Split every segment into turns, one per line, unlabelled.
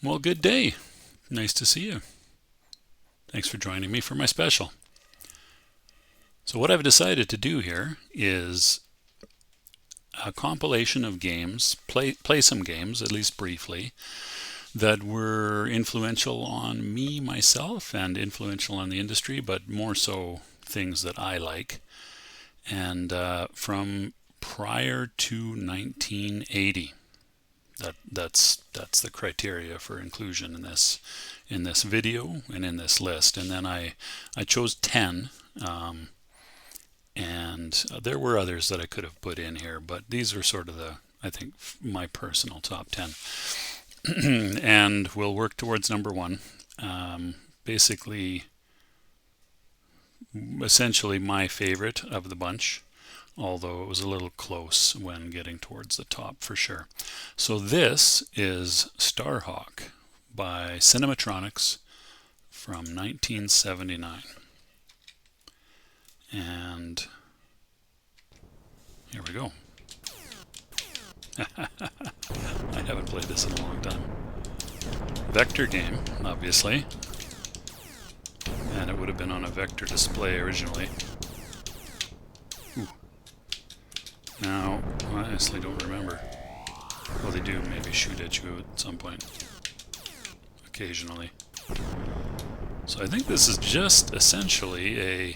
Well, good day. Nice to see you. Thanks for joining me for my special. So what I've decided to do here is a compilation of games, play some games, at least briefly, that were influential on me, myself, and influential on the industry, but more so things that I like. And from prior to 1980. That's the criteria for inclusion in this video and in this list. And then I chose 10, and there were others that I could have put in here, but these are sort of I think my personal top 10. And we'll work towards number one. Basically, essentially my favorite of the bunch, although it was a little close when getting towards the top for sure. So this is Starhawk by Cinematronics from 1979. And here we go. I haven't played this in a long time. Vector game, obviously. And it would have been on a vector display originally. Ooh. Now, I honestly don't remember. Well, they do maybe shoot at you at some point. Occasionally. So I think this is just essentially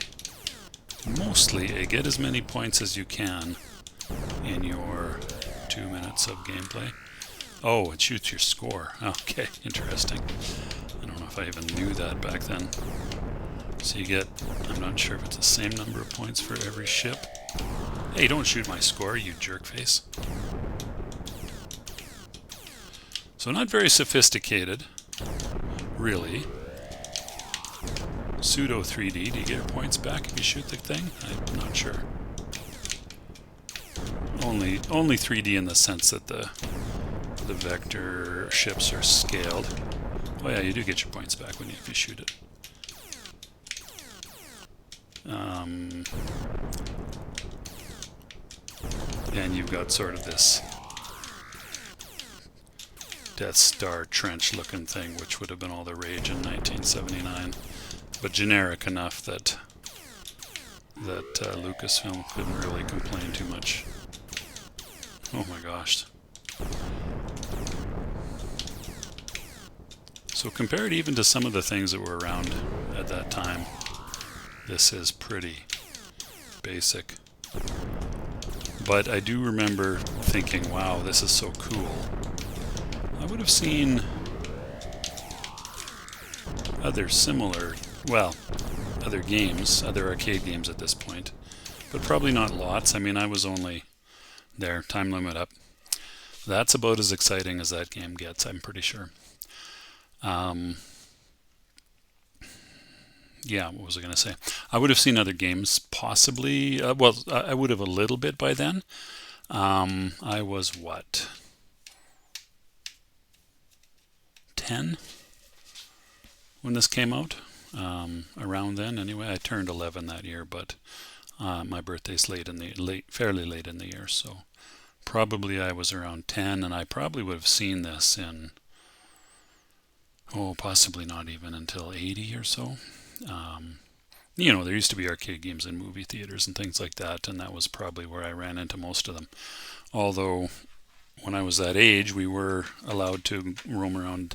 mostly a get as many points as you can in your 2 minutes of gameplay. Oh, it shoots your score. Okay, interesting. I don't know if I even knew that back then. So you get, I'm not sure if it's the same number of points for every ship. Hey, don't shoot my score, you jerkface. So not very sophisticated, really. Pseudo 3D, do you get your points back if you shoot the thing? I'm not sure. Only 3D in the sense that the vector ships are scaled. Oh yeah, you do get your points back if you shoot it. And you've got sort of this Death Star trench looking thing, which would have been all the rage in 1979, but generic enough that Lucasfilm couldn't really complain too much. Oh my gosh. So compared even to some of the things that were around at that time, this is pretty basic. But I do remember thinking, wow, this is so cool. I would have seen other similar, well, other games, other arcade games at this point, but probably not lots. I mean, I was only there, time limit up. That's about as exciting as that game gets, I'm pretty sure. Yeah, what was I going to say? I would have seen other games, possibly. Well, I would have a little bit by then. I was, what, 10 when this came out? Around then, anyway. I turned 11 that year, but my birthday's fairly late in the year, so probably I was around 10, and I probably would have seen this in, possibly not even until 80 or so. You know, there used to be arcade games in movie theaters and things like that, and that was probably where I ran into most of them. Although, when I was that age, we were allowed to roam around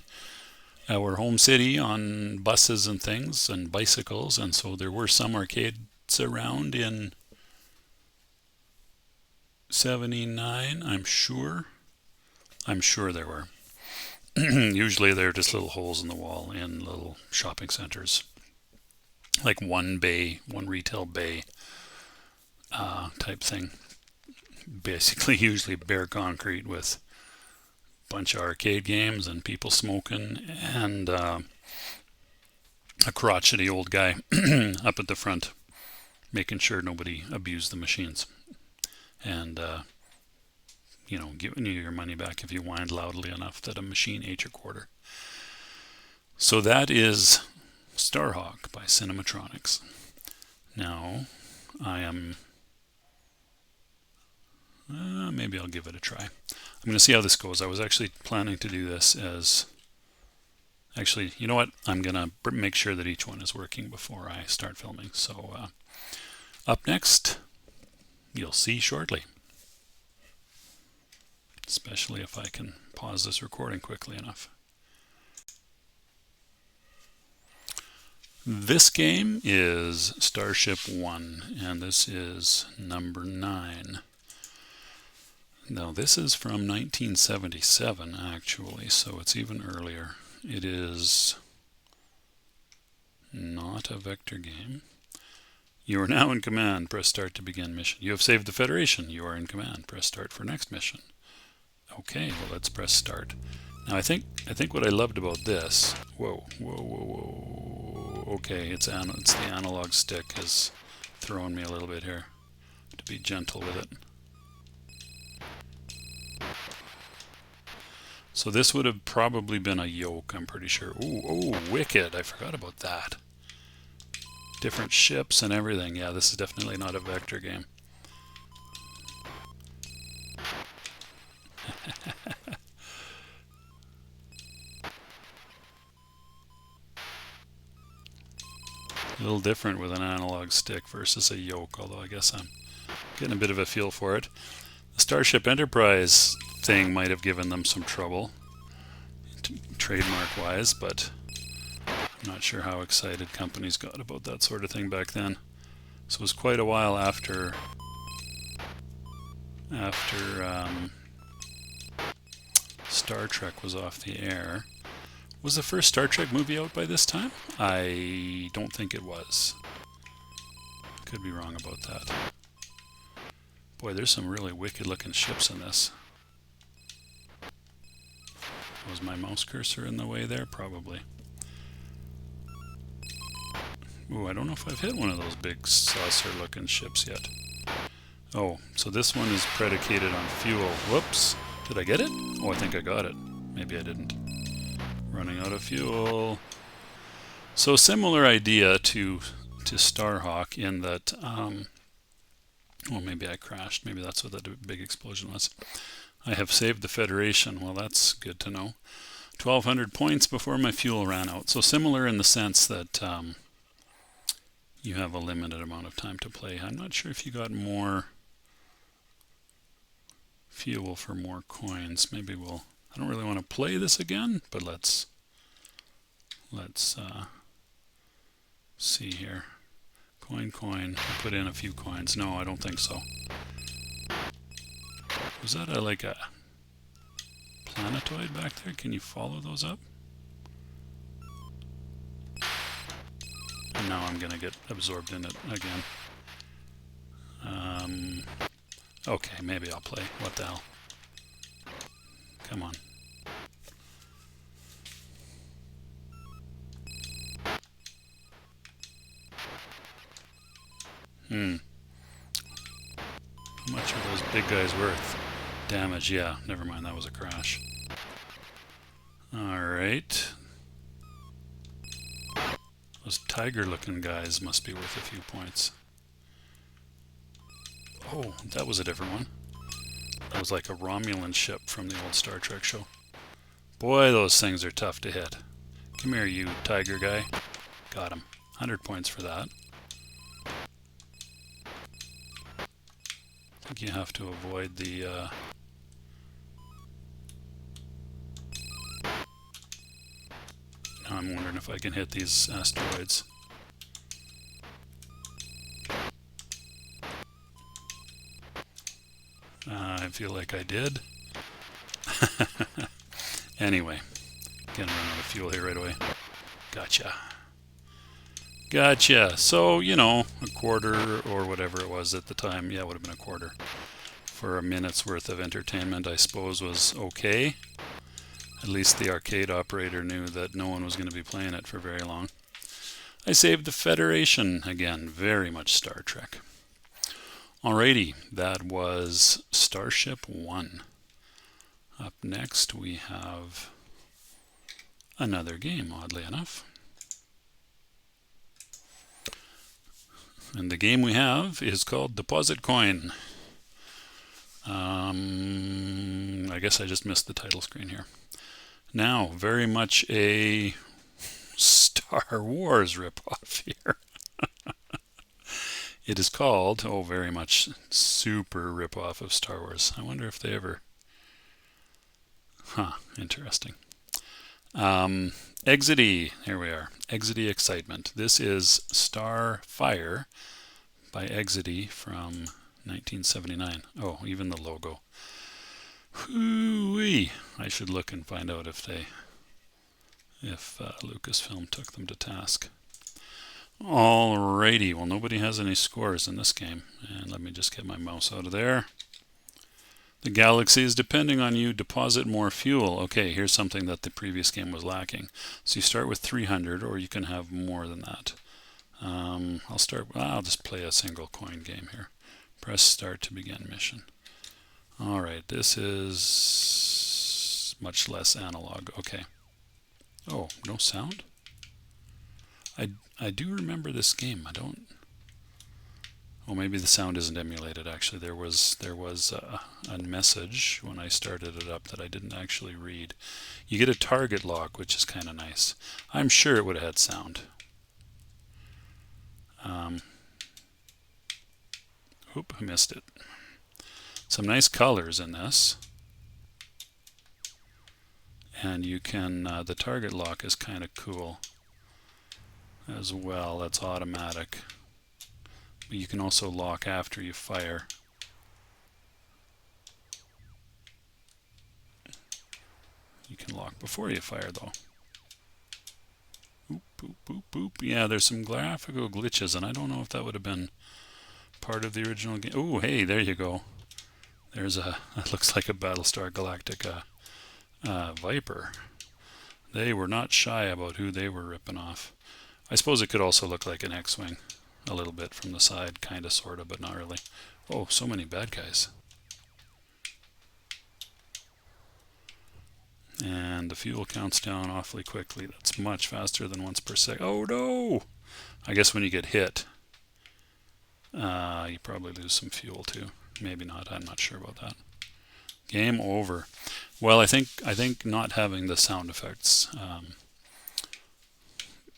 our home city on buses and things and bicycles, and so there were some arcades around in 79, I'm sure. I'm sure there were. Usually they're just little holes in the wall in little shopping centers. Like one retail bay type thing. Basically, usually bare concrete with a bunch of arcade games and people smoking and a crotchety old guy up at the front making sure nobody abused the machines. And, giving you your money back if you whined loudly enough that a machine ate your quarter. So that is Starhawk by Cinematronics. Now, I am... maybe I'll give it a try. I'm going to see how this goes. I was actually planning to do this as Actually, you know what? I'm going to make sure that each one is working before I start filming. So up next, you'll see shortly. Especially if I can pause this recording quickly enough. This game is Starship 1, and this is number 9. Now this is from 1977 actually, so it's even earlier. It is not a vector game. You are now in command. Press start to begin mission. You have saved the Federation. You are in command. Press start for next mission. Okay, well let's press start. Now I think what I loved about this. Whoa. Okay, it's the analog stick is throwing me a little bit here. To be gentle with it. So this would have probably been a yoke, I'm pretty sure. Ooh, wicked! I forgot about that. Different ships and everything. Yeah, this is definitely not a vector game. A little different with an analog stick versus a yoke, although I guess I'm getting a bit of a feel for it. The Starship Enterprise thing might have given them some trouble, trademark-wise, but I'm not sure how excited companies got about that sort of thing back then. So it was quite a while after Star Trek was off the air. Was the first Star Trek movie out by this time? I don't think it was. Could be wrong about that. Boy, there's some really wicked looking ships in this. Was my mouse cursor in the way there? Probably. Ooh, I don't know if I've hit one of those big saucer looking ships yet. Oh, so this one is predicated on fuel. Whoops. Did I get it? Oh, I think I got it. Maybe I didn't. Running out of fuel. So similar idea to Starhawk in that, well, maybe I crashed. Maybe that's what that big explosion was. I have saved the Federation. Well, that's good to know. 1,200 points before my fuel ran out. So similar in the sense that you have a limited amount of time to play. I'm not sure if you got more fuel for more coins. Maybe we'll... I don't really want to play this again, but let's see here. Coin. Put in a few coins. No, I don't think so. Was that like a planetoid back there? Can you follow those up? And now I'm going to get absorbed in it again. Okay, maybe I'll play. What the hell? Come on. How much are those big guys worth? Damage, yeah. Never mind, that was a crash. Alright. Those tiger-looking guys must be worth a few points. Oh, that was a different one. That was like a Romulan ship from the old Star Trek show. Boy, those things are tough to hit. Come here, you tiger guy. Got him. 100 points for that. I think you have to avoid the... Now I'm wondering if I can hit these asteroids. I feel like I did. Anyway, gonna run out of fuel here right away. Gotcha. So, you know, a quarter or whatever it was at the time. Yeah, it would have been a quarter. For a minute's worth of entertainment, I suppose, was okay. At least the arcade operator knew that no one was going to be playing it for very long. I saved the Federation again. Very much Star Trek. Alrighty, that was Starship 1. Up next we have another game, oddly enough. And the game we have is called Deposit Coin. I guess I just missed the title screen here. Now, very much a Star Wars ripoff here. It is called, oh, very much super ripoff of Star Wars. I wonder if they ever, interesting. Exity, here we are. Exity Excitement. This is Starfire by Exity from 1979. Oh, even the logo. Hoo-wee. I should look and find out if Lucasfilm took them to task. Alrighty, well, nobody has any scores in this game. And let me just get my mouse out of there. The galaxy is depending on you. Deposit more fuel. Okay, here's something that the previous game was lacking. So you start with 300, or you can have more than that. I'll just play a single coin game here. Press start to begin mission. Alright, this is much less analog. Okay. Oh, no sound? I do remember this game. I don't. Well, maybe the sound isn't emulated. Actually, there was a message when I started it up that I didn't actually read. You get a target lock, which is kind of nice. I'm sure it would have had sound. Oop, I missed it. Some nice colors in this. And you can, the target lock is kind of cool as well. That's automatic. But you can also lock after you fire. You can lock before you fire, though. Boop, boop, boop, boop. Yeah, there's some graphical glitches, and I don't know if that would have been part of the original game. Oh, hey, there you go. There's it looks like a Battlestar Galactica Viper. They were not shy about who they were ripping off. I suppose it could also look like an X-Wing a little bit from the side, kind of, sort of, but not really. Oh, so many bad guys. And the fuel counts down awfully quickly. That's much faster than once per second. Oh no! I guess when you get hit, you probably lose some fuel too. Maybe not. I'm not sure about that. Game over. Well, I think not having the sound effects,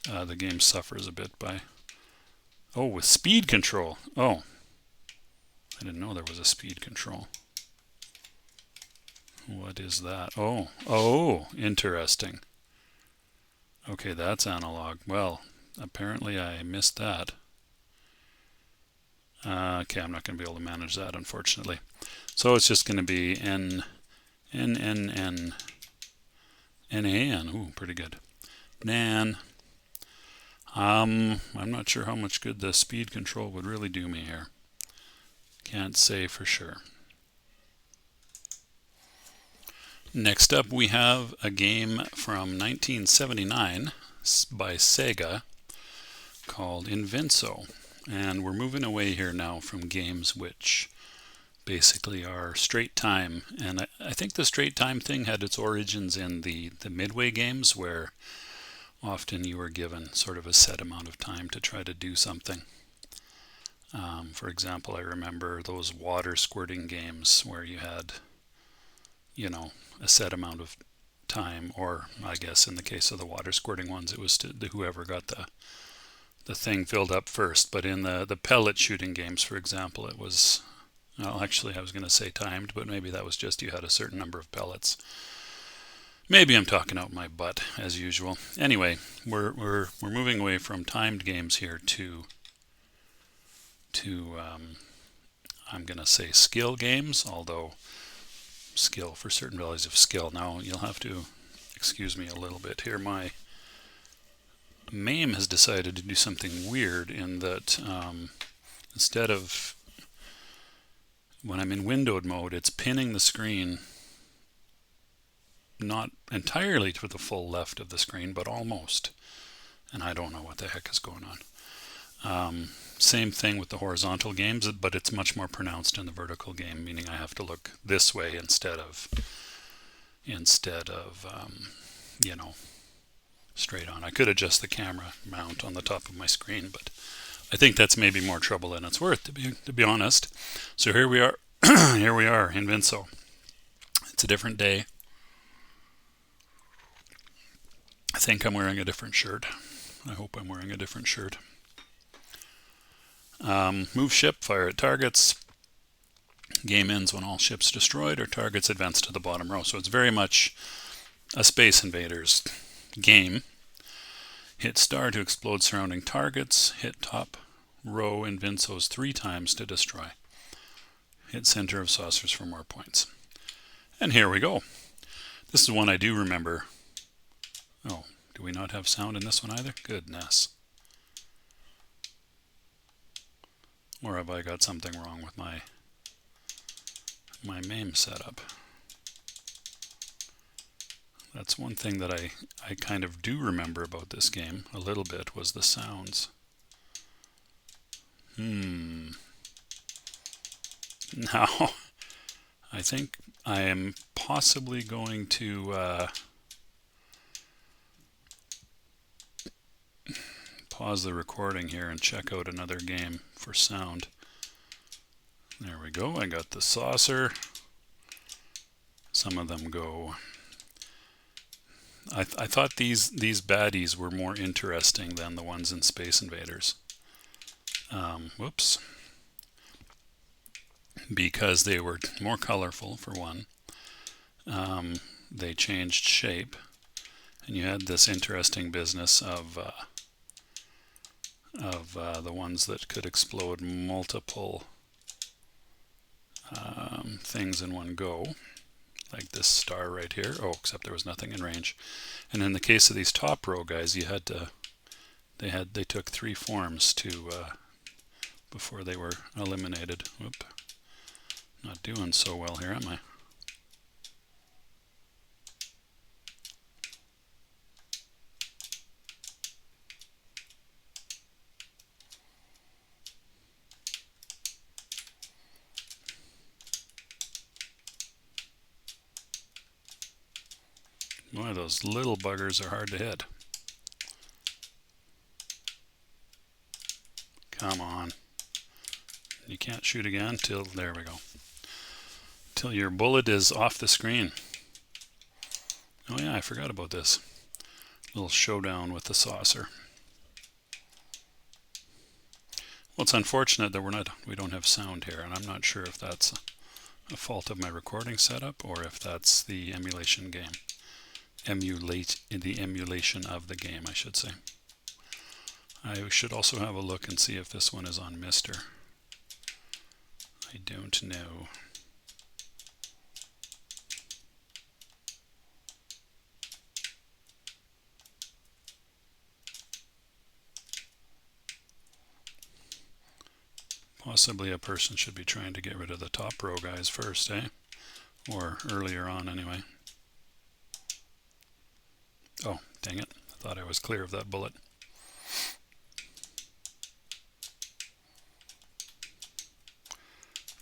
the game suffers a bit by. Oh, with speed control. Oh, I didn't know there was a speed control. What is that? Oh, interesting. Okay, that's analog. Well, apparently I missed that. Okay, I'm not going to be able to manage that, unfortunately. So it's just going to be N. N-A-N. Ooh, pretty good. Nan. I'm not sure how much good the speed control would really do me here. Can't say for sure. Next up, we have a game from 1979 by Sega called Invinso. And we're moving away here now from games which basically are straight time. And I think the straight time thing had its origins in the Midway games, where often you were given sort of a set amount of time to try to do something. For example, I remember those water squirting games where you had, a set amount of time, or I guess in the case of the water squirting ones, it was whoever got the thing filled up first. But in the pellet shooting games, for example, it was, well, actually I was going to say timed, but maybe that was just you had a certain number of pellets. Maybe I'm talking out my butt as usual. Anyway, we're moving away from timed games here to I'm going to say skill games, although skill for certain values of skill. Now you'll have to excuse me a little bit here. My MAME has decided to do something weird in that instead of when I'm in windowed mode, it's pinning the screen not entirely to the full left of the screen, but almost. And I don't know what the heck is going on. Same thing with the horizontal games, but it's much more pronounced in the vertical game, meaning I have to look this way instead of straight on. I could adjust the camera mount on the top of my screen, but I think that's maybe more trouble than it's worth, to be honest. So here we are. Here we are, Invinso. It's a different day. think I'm wearing a different shirt. I hope I'm wearing a different shirt. Move ship, fire at targets. Game ends when all ships destroyed or targets advance to the bottom row. So it's very much a Space Invaders game. Hit star to explode surrounding targets. Hit top row in Vinceos 3 times to destroy. Hit center of saucers for more points. And here we go. This is one I do remember. Oh, do we not have sound in this one either? Goodness. Or have I got something wrong with my MAME setup? That's one thing that I kind of do remember about this game a little bit, was the sounds. Now, I think I am possibly going to pause the recording here and check out another game for sound. There we go. I got the saucer. Some of them go. I thought these baddies were more interesting than the ones in Space Invaders. Whoops. Because they were more colorful, for one. They changed shape, and you had this interesting business of the ones that could explode multiple things in one go, like this star right here. Oh, except there was nothing in range. And in the case of these top row guys, you had to they took 3 forms to before they were eliminated. Whoop. Not doing so well here, am I? Boy, those little buggers are hard to hit. Come on. You can't shoot again till, there we go. Till your bullet is off the screen. Oh yeah, I forgot about this. Little showdown with the saucer. Well, it's unfortunate that we don't have sound here, and I'm not sure if that's a fault of my recording setup or if that's the emulation game. The emulation of the game, I should say. I should also have a look and see if this one is on Mister. I don't know. Possibly a person should be trying to get rid of the top row guys first, eh? Or earlier on anyway. Oh, dang it. I thought I was clear of that bullet.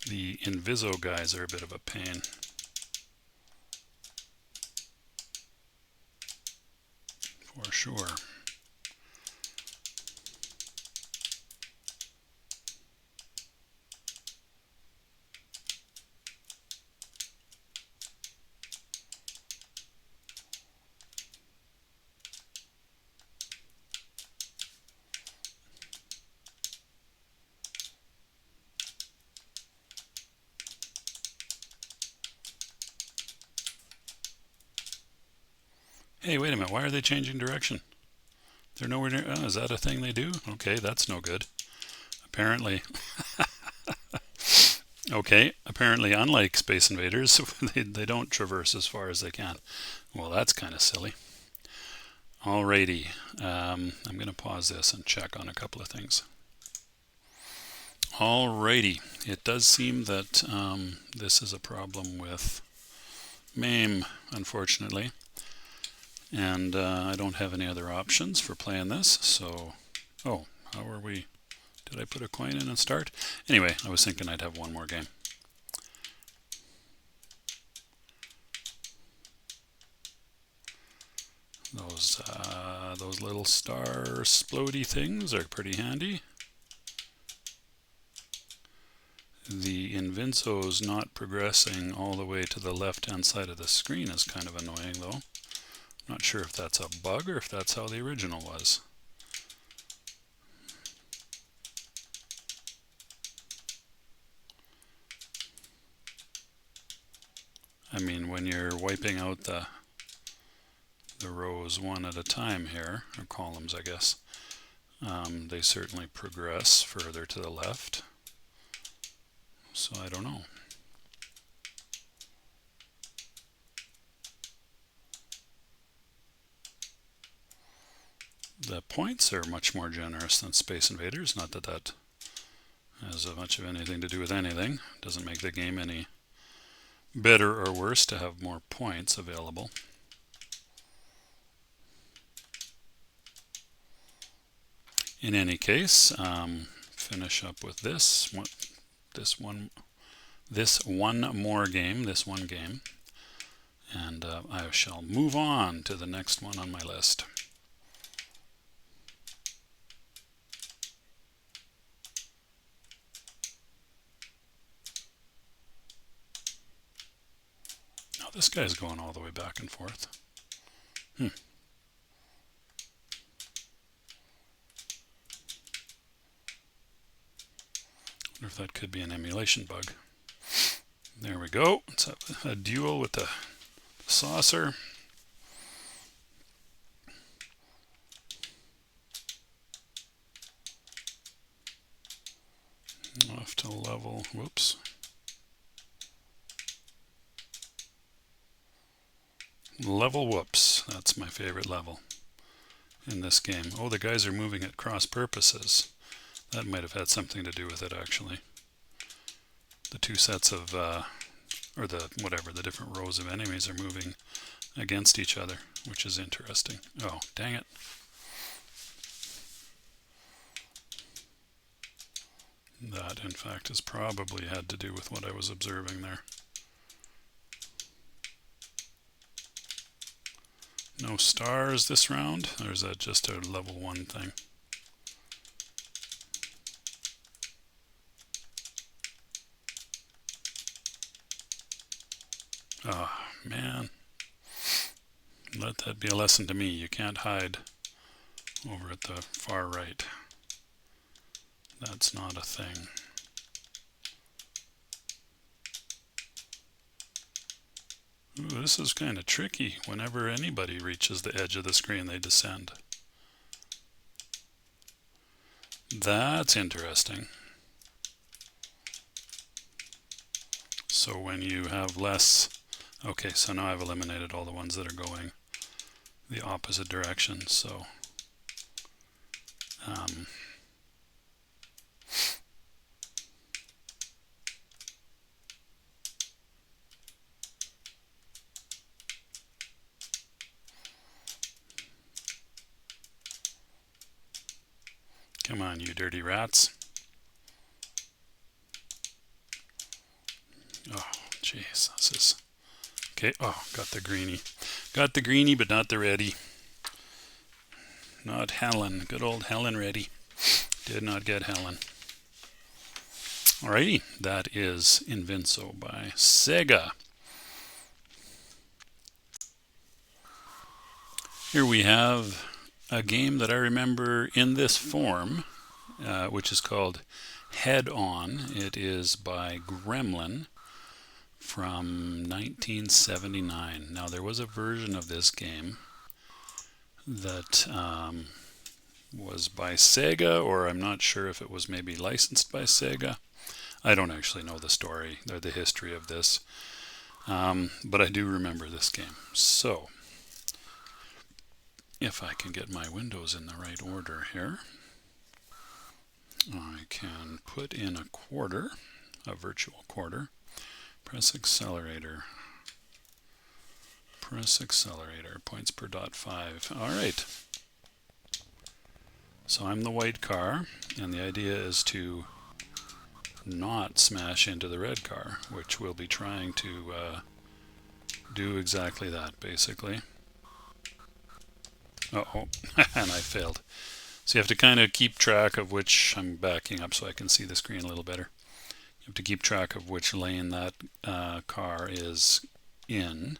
The Inviso guys are a bit of a pain. For sure. Hey, wait a minute, why are they changing direction? They're nowhere near, oh, is that a thing they do? Okay, that's no good. Apparently, okay, apparently unlike Space Invaders, they don't traverse as far as they can. Well, that's kind of silly. Alrighty, I'm going to pause this and check on a couple of things. Alrighty, it does seem that this is a problem with MAME, unfortunately. And I don't have any other options for playing this, so, oh, how are we, did I put a coin in and start? Anyway, I was thinking I'd have one more game. Those little star splody things are pretty handy. The Invinso's not progressing all the way to the left-hand side of the screen is kind of annoying, though. Not sure if that's a bug or if that's how the original was. I mean, when you're wiping out the rows one at a time here, or columns I guess, they certainly progress further to the left. So I don't know. The points are much more generous than Space Invaders. Not that that has much of anything to do with anything. It doesn't make the game any better or worse to have more points available. In any case, finish up with this one game, and I shall move on to the next one on my list. Now this guy's going all the way back and forth. I wonder if that could be an emulation bug. There we go. Let's have a duel with the saucer. Off to level, whoops. Level whoops, that's my favorite level in this game. Oh, the guys are moving at cross purposes. That might have had something to do with it, actually. The two sets of, or the different rows of enemies are moving against each other, which is interesting. Oh, dang it. That, in fact, has probably had to do with what I was observing there. No stars this round, or is that just a level 1 thing? Oh, man. Let that be a lesson to me. You can't hide over at the far right. That's not a thing. Ooh, this is kind of tricky. Whenever anybody reaches the edge of the screen, they descend. That's interesting. So when you have less... Okay, so now I've eliminated all the ones that are going the opposite direction, so... Come on, you dirty rats. Oh, jeez, this is... Okay, oh, got the greenie. Got the greenie, but not the ready. Not Helen. Good old Helen Reddy. Did not get Helen. Alrighty, that is Invinso by Sega. Here we have a game that I remember in this form, which is called Head On. It is by Gremlin from 1979. Now there was a version of this game that was by Sega, or I'm not sure if it was maybe licensed by Sega. I don't actually know the story or the history of this, but I do remember this game. So if I can get my windows in the right order here, I can put in a quarter, a virtual quarter, press accelerator, points per dot 5. All right. So I'm the white car, and the idea is to not smash into the red car, which we'll be trying to do exactly that, basically. Uh-oh, and I failed. So you have to kind of keep track of which... I'm backing up so I can see the screen a little better. You have to keep track of which lane that car is in,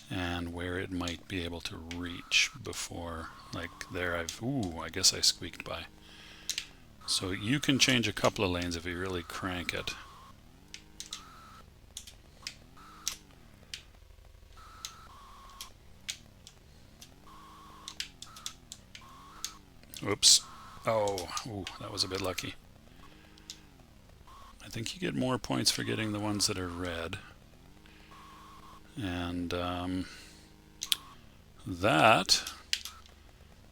and where it might be able to reach before, like there I guess I squeaked by. So you can change a couple of lanes if you really crank it. Oops. Oh, ooh, that was a bit lucky. I think you get more points for getting the ones that are red. And that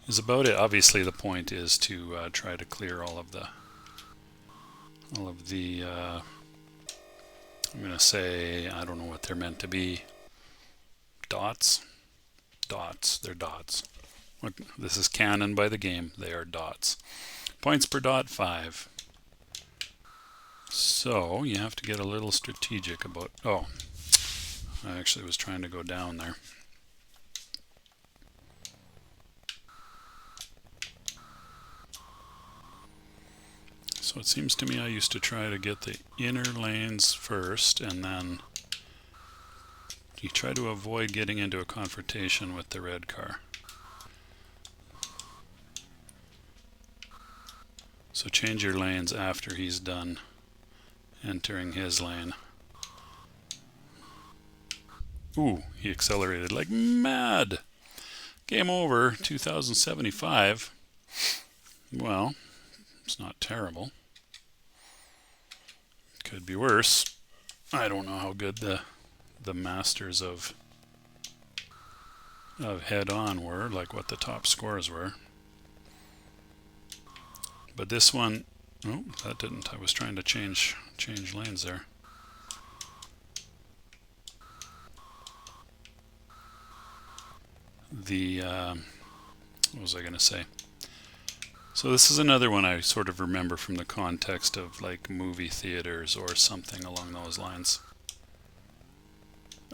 is about it. Obviously the point is to try to clear all of the I'm going to say, I don't know what they're meant to be. Dots? Dots. They're dots. Look, this is canon by the game. They are dots. Points per dot, 5. So you have to get a little strategic about... Oh, I actually was trying to go down there. So it seems to me I used to try to get the inner lanes first, and then you try to avoid getting into a confrontation with the red car. So change your lanes after he's done entering his lane. Ooh, he accelerated like mad. Game over, 2075. Well, it's not terrible. Could be worse. I don't know how good the masters of head-on were, like what the top scores were. But this one, oh, that didn't. I was trying to change lanes there. What was I going to say? So this is another one I sort of remember from the context of like movie theaters or something along those lines.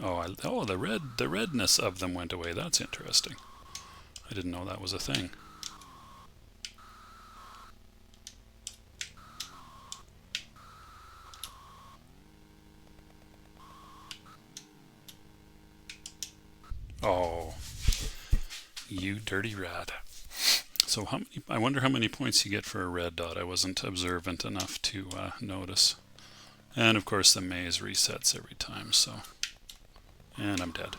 Oh, the redness of them went away. That's interesting. I didn't know that was a thing. Oh, you dirty rat. So I wonder how many points you get for a red dot. I wasn't observant enough to notice. And of course the maze resets every time, so... And I'm dead.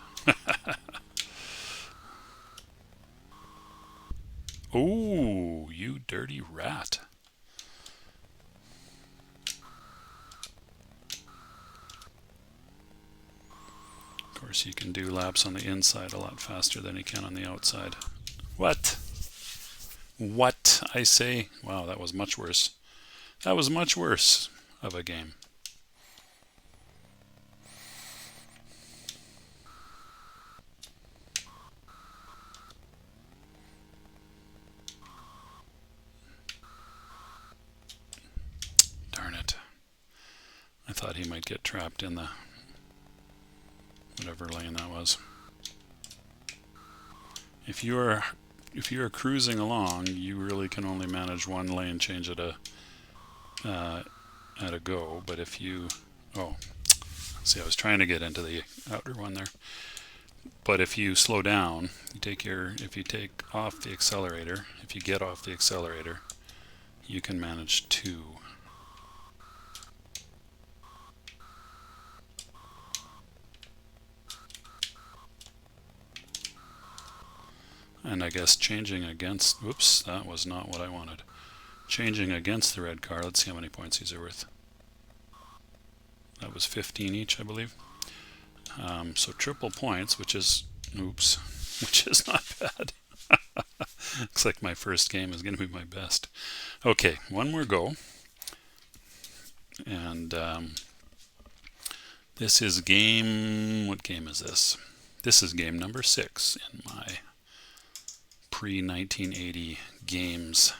Oh, you dirty rat. Of course you can do laps on the inside a lot faster than you can on the outside. What? What, I say? Wow, that was much worse. That was much worse of a game. Darn it. I thought he might get trapped in the whatever lane that was. If you are cruising along, you really can only manage one lane change at a go. But if you, see, I was trying to get into the outer one there. But if you slow down, if you take off the accelerator, if you get off the accelerator, you can manage 2. And I guess changing against, whoops, that was not what I wanted. Changing against the red car, let's see how many points these are worth. That was 15 each, I believe. So triple points, which is, oops, which is not bad. Looks like my first game is going to be my best. Okay, one more go. And this is what game is this? This is game number 6 in my pre-1980 games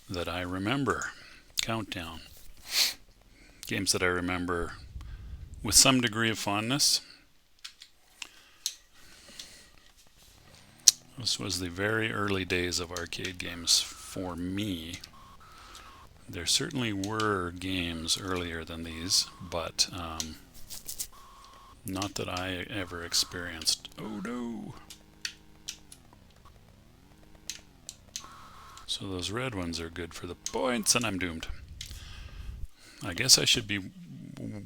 that I remember. Countdown. Games that I remember with some degree of fondness. This was the very early days of arcade games for me. There certainly were games earlier than these, but Not that I ever experienced. Oh no! So those red ones are good for the points, and I'm doomed. I guess I should be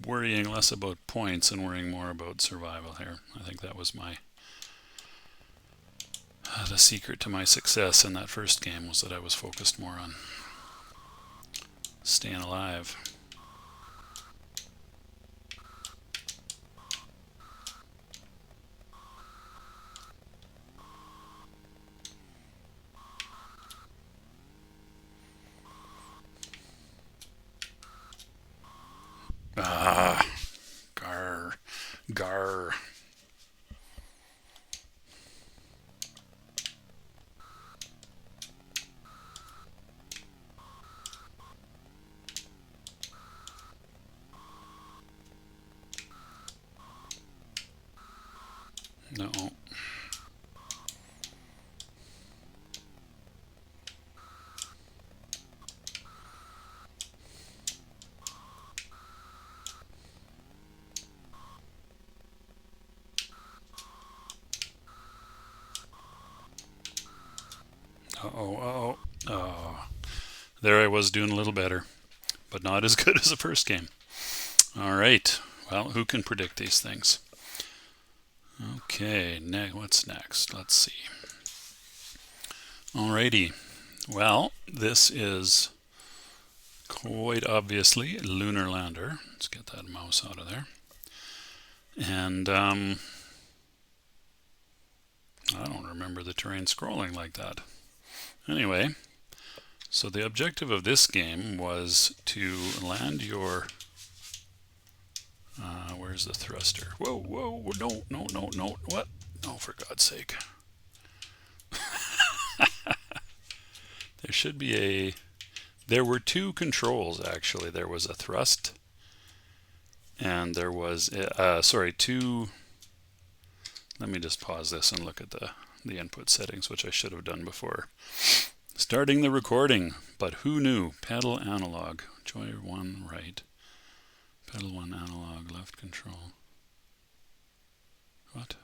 worrying less about points and worrying more about survival here. I think that was the secret to my success in that first game, was that I was focused more on staying alive. Ah, gar, gar. No. Uh-oh, uh-oh. Oh. There I was doing a little better, but not as good as the first game. All right. Well, who can predict these things? Okay, what's next? Let's see. Alrighty. Well, this is quite obviously Lunar Lander. Let's get that mouse out of there. And I don't remember the terrain scrolling like that. Anyway, so the objective of this game was to land your... where's the thruster? Whoa, whoa, no, no, no, no. What? No, for God's sake. There should be a... There were two controls, actually. There was a thrust, and there was... two... Let me just pause this and look at the input settings, which I should have done before starting the recording. But who knew? Pedal analog. Joy 1 right. Pedal 1 analog, left control. What?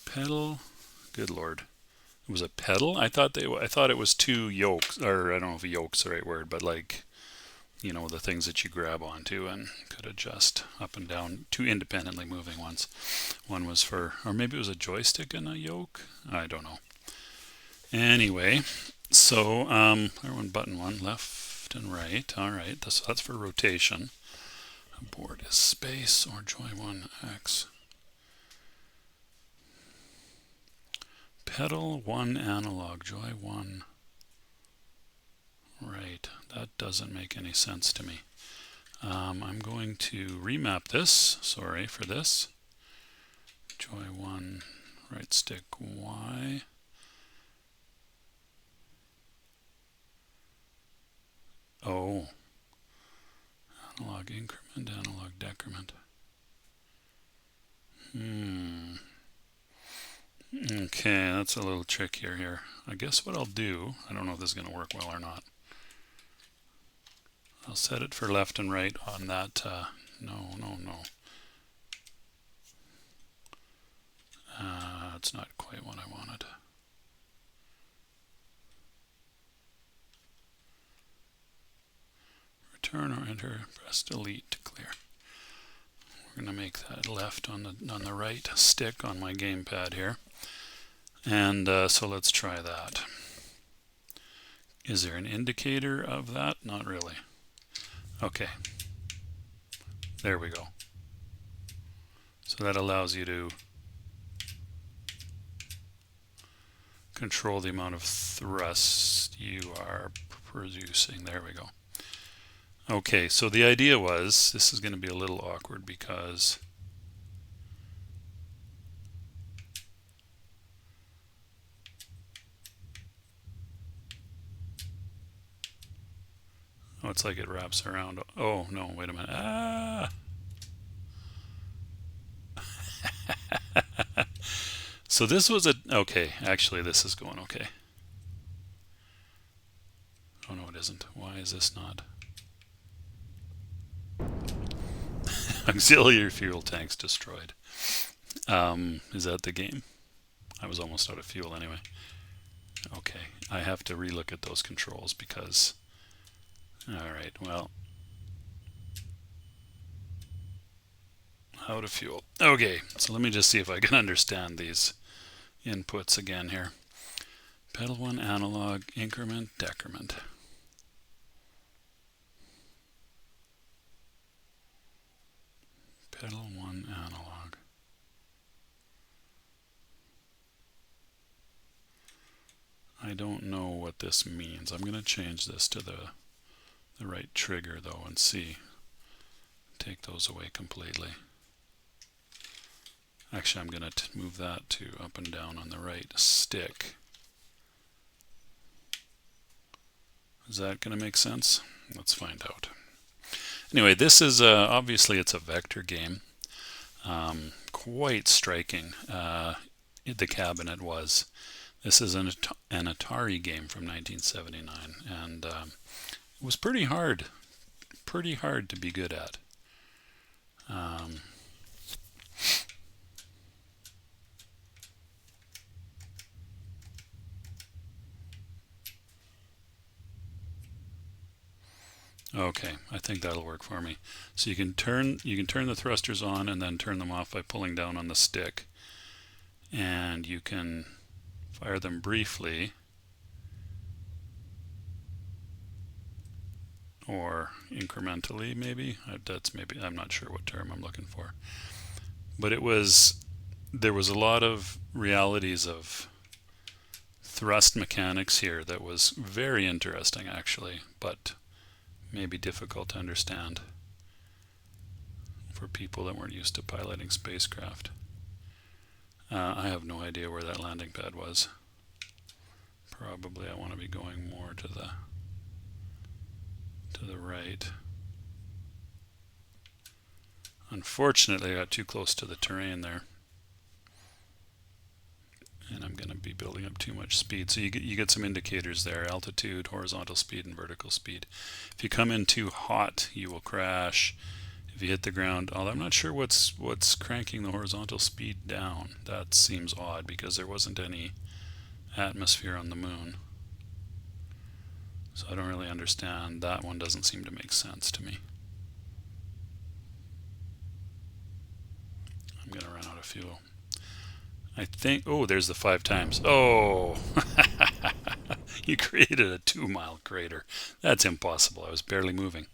Pedal. Good Lord. It was a pedal? I thought it was two yokes, or I don't know if yoke's the right word, but like, you know, the things that you grab onto and could adjust up and down, two independently moving ones. One was for, or maybe it was a joystick and a yoke? I don't know. Anyway, so button one, left and right. All right, that's for rotation. Abort is space or joy 1 X. Pedal 1 analog, joy 1 right. That doesn't make any sense to me. I'm going to remap this. Sorry for this. Joy 1 right stick Y. Oh. Analog increment, analog decrement. Okay, that's a little trickier here. I guess what I'll do, I don't know if this is going to work well or not. I'll set it for left and right on that. No. It's not quite what I wanted. Return or enter, press delete to clear. We're going to make that left on the right stick on my gamepad here. And so let's try that. Is there an indicator of that? Not really. Okay. There we go. So that allows you to control the amount of thrust you are producing. There we go. Okay, so the idea was, this is going to be a little awkward because oh, it's like it wraps around. Oh, no, wait a minute. Ah! So this was okay, actually this is going okay. Oh no, it isn't. Why is this not? Auxiliary fuel tanks destroyed. Is that the game? I was almost out of fuel anyway. Okay, I have to relook at those controls because... Alright, well... Out of fuel. Okay, so let me just see if I can understand these inputs again here. Pedal 1, analog, increment, decrement. Pedal 1, analog. I don't know what this means. I'm going to change this to the right trigger though and see. Take those away completely. Actually, I'm going to move that to up and down on the right stick. Is that going to make sense? Let's find out. Anyway, this is obviously it's a vector game. Quite striking. The cabinet was. This is an Atari game from 1979, and it was pretty hard to be good at. Okay, I think that'll work for me. So you can turn the thrusters on and then turn them off by pulling down on the stick, and you can fire them briefly or incrementally, maybe. I'm not sure what term I'm looking for. But there was a lot of realities of thrust mechanics here that was very interesting actually, but maybe difficult to understand for people that weren't used to piloting spacecraft. I have no idea where that landing pad was. Probably I want to be going more to the right. Unfortunately, I got too close to the terrain there, and I'm going to be building up too much speed. So you get some indicators there: altitude, horizontal speed, and vertical speed. If you come in too hot, you will crash. If you hit the ground, although I'm not sure what's cranking the horizontal speed down. That seems odd because there wasn't any atmosphere on the moon. So I don't really understand. That one doesn't seem to make sense to me. I'm going to run out of fuel. I think, oh, there's the 5 times. Oh, you created a 2-mile crater. That's impossible. I was barely moving.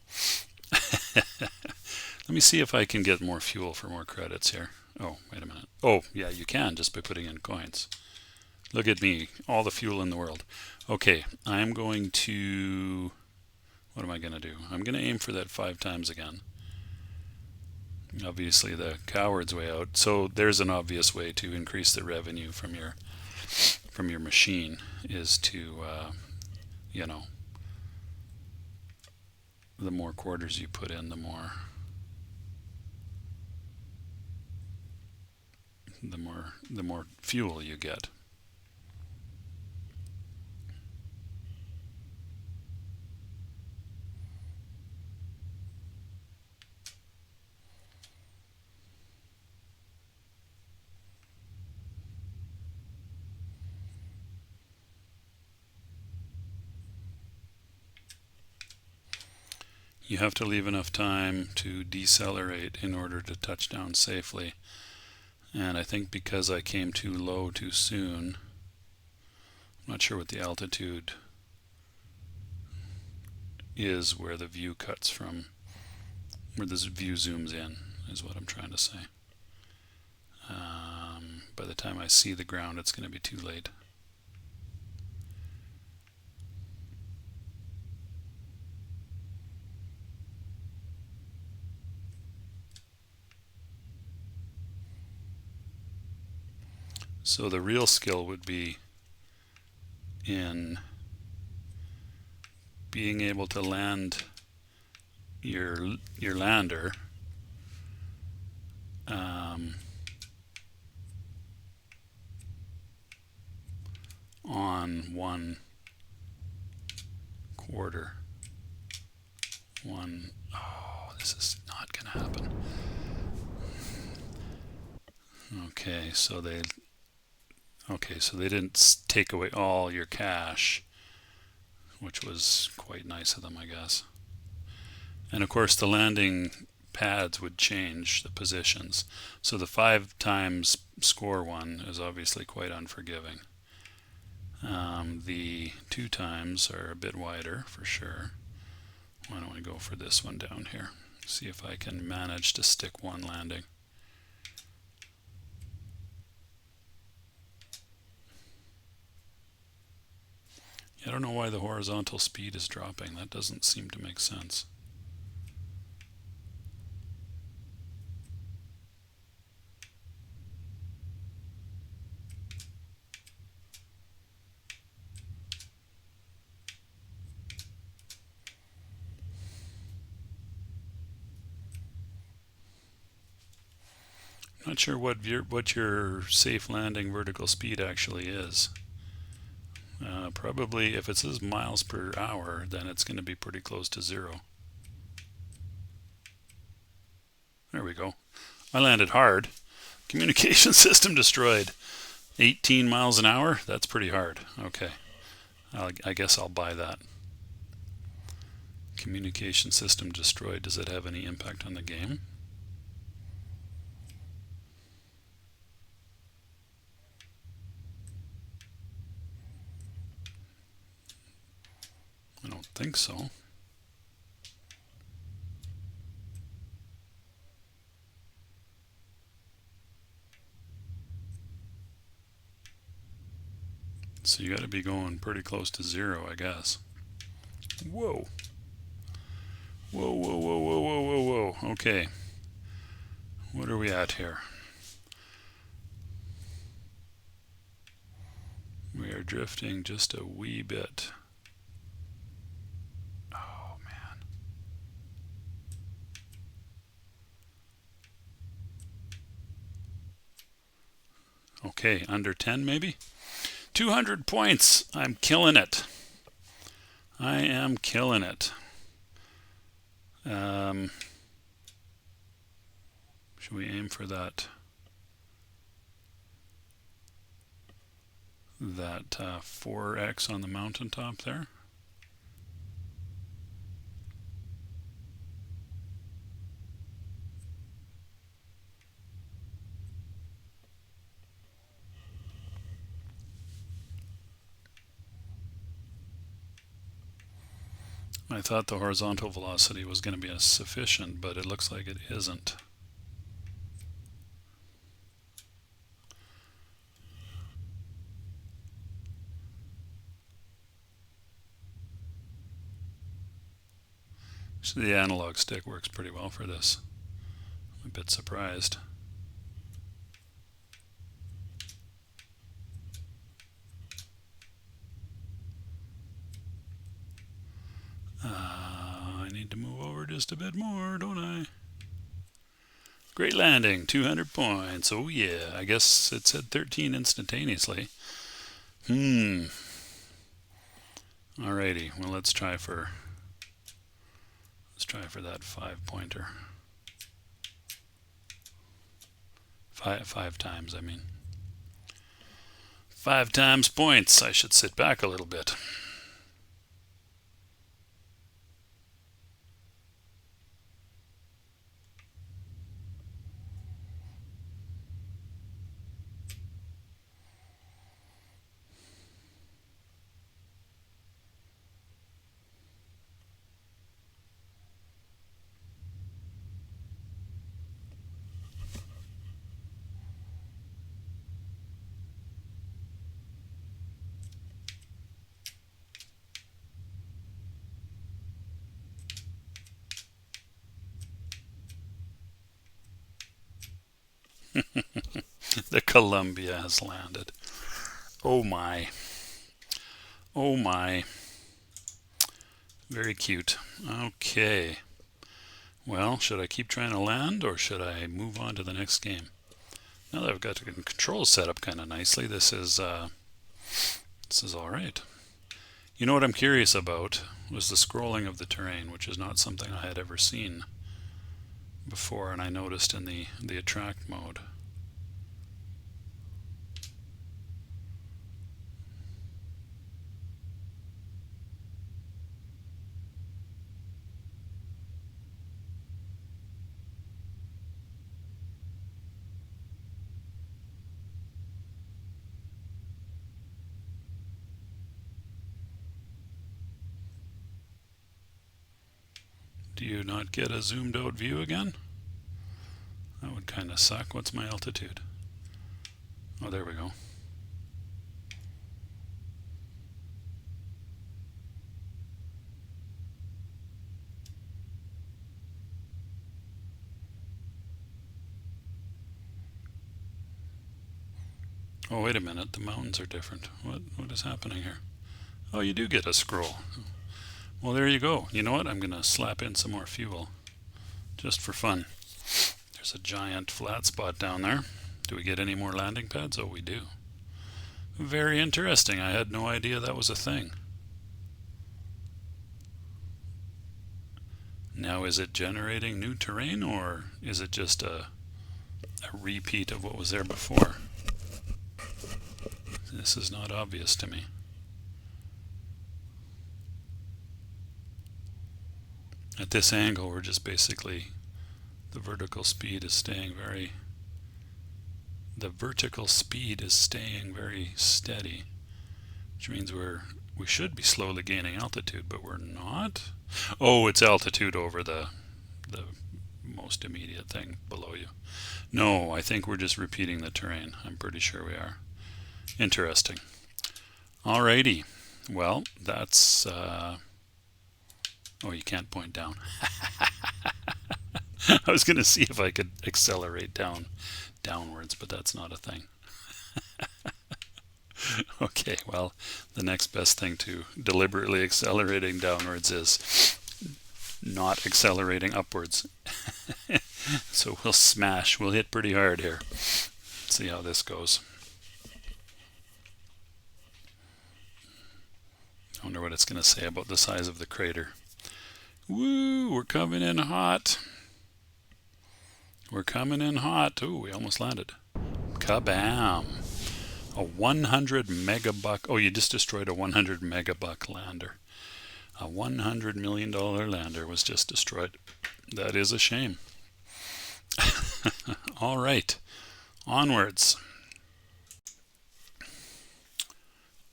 Let me see if I can get more fuel for more credits here. Oh, wait a minute. Oh, yeah, you can just by putting in coins. Look at me, all the fuel in the world. Okay, I'm going to... What am I going to do? I'm going to aim for that 5 times again. Obviously the coward's way out. So there's an obvious way to increase the revenue from your machine is to, you know, the more quarters you put in, the more fuel you get. You have to leave enough time to decelerate in order to touch down safely. And I think because I came too low too soon, I'm not sure what the altitude is where the view cuts from, where this view zooms in, is what I'm trying to say. By the time I see the ground, it's going to be too late. So the real skill would be in being able to land your lander on 1/4. Oh, this is not going to happen. Okay, so they didn't take away all your cash, which was quite nice of them, I guess. And of course, the landing pads would change the positions. So the 5 times score one is obviously quite unforgiving. The 2 times are a bit wider for sure. Why don't we go for this one down here? See if I can manage to stick one landing. I don't know why the horizontal speed is dropping. That doesn't seem to make sense. Not sure what your safe landing vertical speed actually is. Probably if it says miles per hour, then it's going to be pretty close to 0. There we go. I landed hard. Communication system destroyed. 18 miles an hour? That's pretty hard. Okay. I guess I'll buy that. Communication system destroyed. Does it have any impact on the game? I don't think so. So you got to be going pretty close to 0, I guess. Whoa. Whoa, whoa, whoa, whoa, whoa, whoa, whoa. Okay. What are we at here? We are drifting just a wee bit. Oh, man. Okay, under 10 maybe? 200 points. I'm killing it. I am killing it. Should we aim for that 4x on the mountaintop there? I thought the horizontal velocity was going to be sufficient, but it looks like it isn't. So the analog stick works pretty well for this. I'm a bit surprised. I need to move over just a bit more, don't I? Great landing, 200 points. Oh yeah, I guess it said 13 instantaneously. Alrighty, well let's try for that 5-pointer. 5 times, I mean. 5 times points. I should sit back a little bit. The Columbia has landed. Oh my. Oh my. Very cute. Okay. Well, should I keep trying to land or should I move on to the next game? Now that I've got the controls set up kind of nicely, this is all right. You know what I'm curious about was the scrolling of the terrain, which is not something I had ever seen before, and I noticed in the attract mode. Do you not get a zoomed out view again? That would kind of suck. What's my altitude? Oh, there we go. Oh, wait a minute. The mountains are different. What is happening here? Oh, you do get a scroll. Well, there you go. You know what? I'm going to slap in some more fuel just for fun. There's a giant flat spot down there. Do we get any more landing pads? Oh, we do. Very interesting. I had no idea that was a thing. Now, is it generating new terrain, or is it just a repeat of what was there before? This is not obvious to me. At this angle, we're just basically, the vertical speed is staying very steady, which means we should be slowly gaining altitude, but we're not. Oh, it's altitude over the most immediate thing below you. No, I think we're just repeating the terrain. I'm pretty sure we are. Interesting. Alrighty. Well, that's oh, you can't point down. I was going to see if I could accelerate downwards, but that's not a thing. Okay, well, the next best thing to deliberately accelerating downwards is not accelerating upwards. So we'll hit pretty hard here. See how this goes. I wonder what it's going to say about the size of the crater. Woo, we're coming in hot. We're coming in hot. Ooh, we almost landed. Kabam. A 100 megabuck. Oh, you just destroyed a 100 megabuck lander. A $100 million lander was just destroyed. That is a shame. All right. Onwards.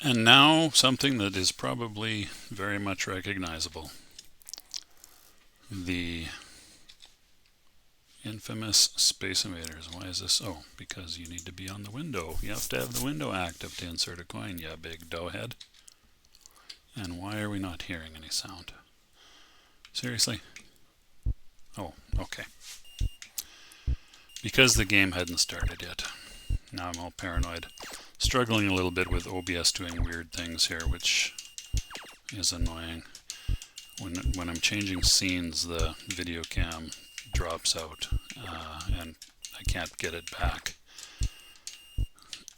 And now something that is probably very much recognizable. The infamous Space Invaders. Why is this? Oh, because you need to be on the window. You have to have the window active to insert a coin, you big doughhead. And why are we not hearing any sound? Seriously? Oh, okay. Because the game hadn't started yet. Now I'm all paranoid. Struggling a little bit with OBS doing weird things here, which is annoying. When I'm changing scenes, the video cam drops out and I can't get it back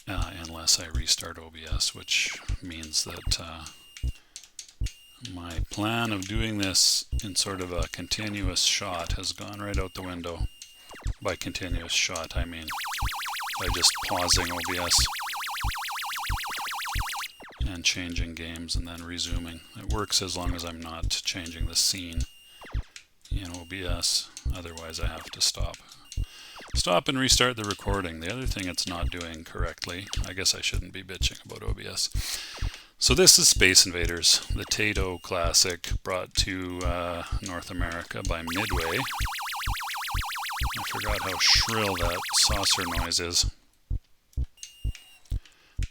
unless I restart OBS, which means that my plan of doing this in sort of a continuous shot has gone right out the window. By continuous shot, I mean by just pausing OBS and changing games and then resuming. It works as long as I'm not changing the scene in OBS, otherwise I have to stop and restart the recording. The other thing it's not doing correctly, I guess I shouldn't be bitching about OBS. So this is Space Invaders, the Tato classic brought to North America by Midway. I forgot how shrill that saucer noise is.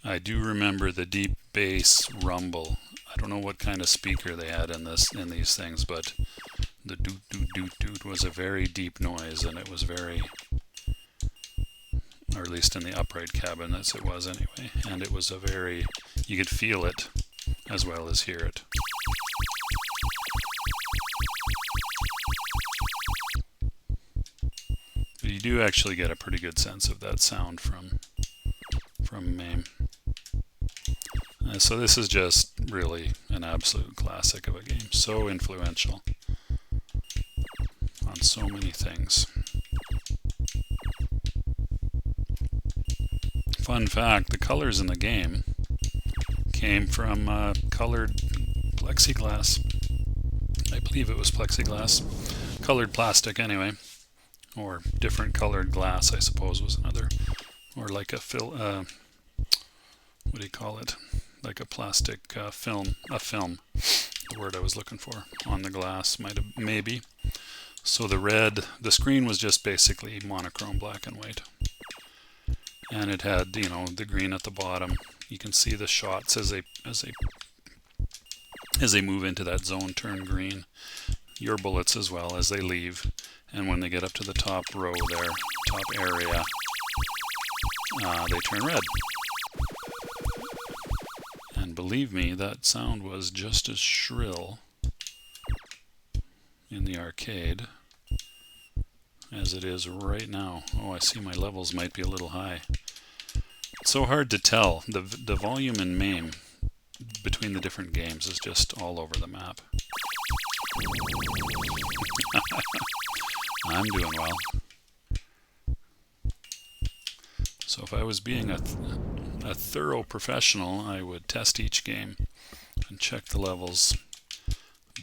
I do remember the deep bass rumble. I don't know what kind of speaker they had in these things, but the doot doot doot doot was a very deep noise, and it was very, or at least in the upright cabinets it was anyway, and it was a very, you could feel it as well as hear it. But you do actually get a pretty good sense of that sound from MAME. So this is just really an absolute classic of a game, so influential on so many things. Fun fact, the colors in the game came from colored plexiglass. I believe it was plexiglass. Colored plastic anyway. Or different colored glass, I suppose, was another. Or like a what do you call it? Like a plastic film. A film. The word I was looking for. On the glass, maybe. So the screen was just basically monochrome black and white. And it had, the green at the bottom. You can see the shots as they move into that zone turn green. Your bullets as well as they leave. And when they get up to the top row there, top area, they turn red. And believe me, that sound was just as shrill in the arcade as it is right now. Oh, I see my levels might be a little high. It's so hard to tell. The volume in MAME between the different games is just all over the map. I'm doing well. So if I was being a thorough professional, I would test each game and check the levels.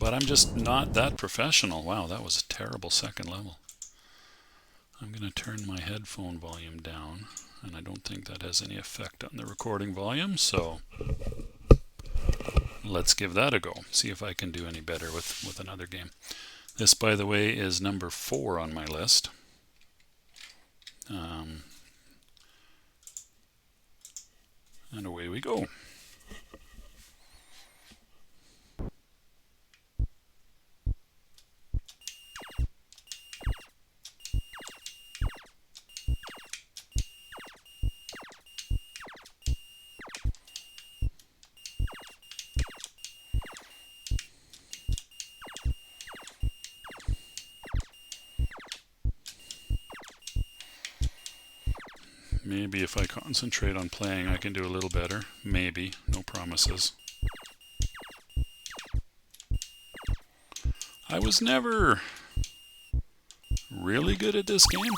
But I'm just not that professional. Wow, that was a terrible second level. I'm going to turn my headphone volume down, and I don't think that has any effect on the recording volume, so let's give that a go. See if I can do any better with another game. This, by the way, is number 4 on my list. And away we go. Maybe if I concentrate on playing, I can do a little better. Maybe. No promises. I was never really good at this game.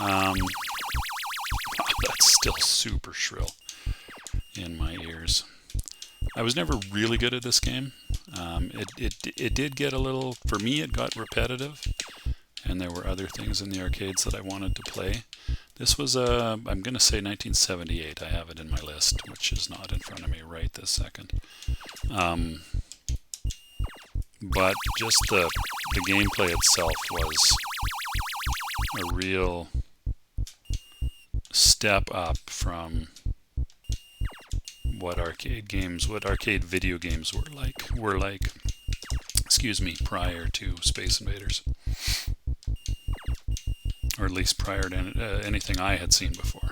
Wow, that's still super shrill in my ears. I was never really good at this game. It did get a little, for me it got repetitive, and there were other things in the arcades that I wanted to play. This was I'm going to say 1978. I have it in my list, which is not in front of me right this second. But just the gameplay itself was a real step up from what arcade video games were like, excuse me, prior to Space Invaders. Or at least prior to anything I had seen before.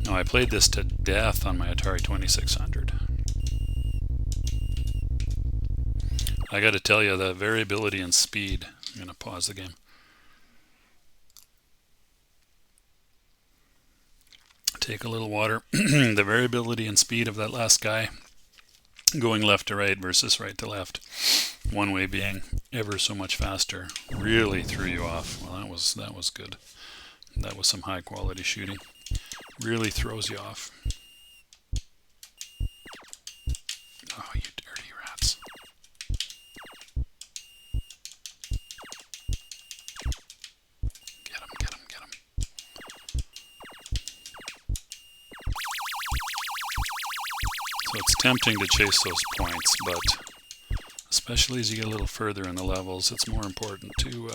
Now, I played this to death on my Atari 2600. I got to tell you, the variability in speed. I'm going to pause the game. Take a little water. The variability in speed of that last guy going left to right versus right to left, one way being ever so much faster, really threw you off. Well, that was good. That was some high quality shooting. Really throws you off. Oh, you dirty rats. Get him, get him, get him. So it's tempting to chase those points, but especially as you get a little further in the levels, it's more important to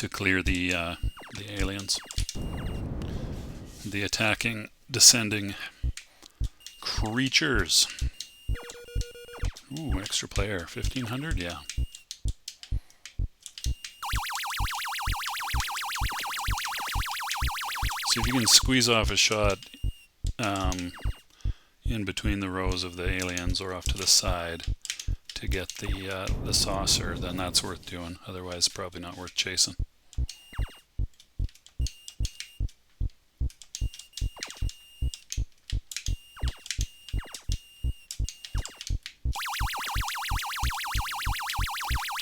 clear the aliens, the attacking, descending creatures. Ooh, extra player, 1500, yeah. So if you can squeeze off a shot in between the rows of the aliens or off to the side to get the saucer, then that's worth doing. Otherwise, probably not worth chasing.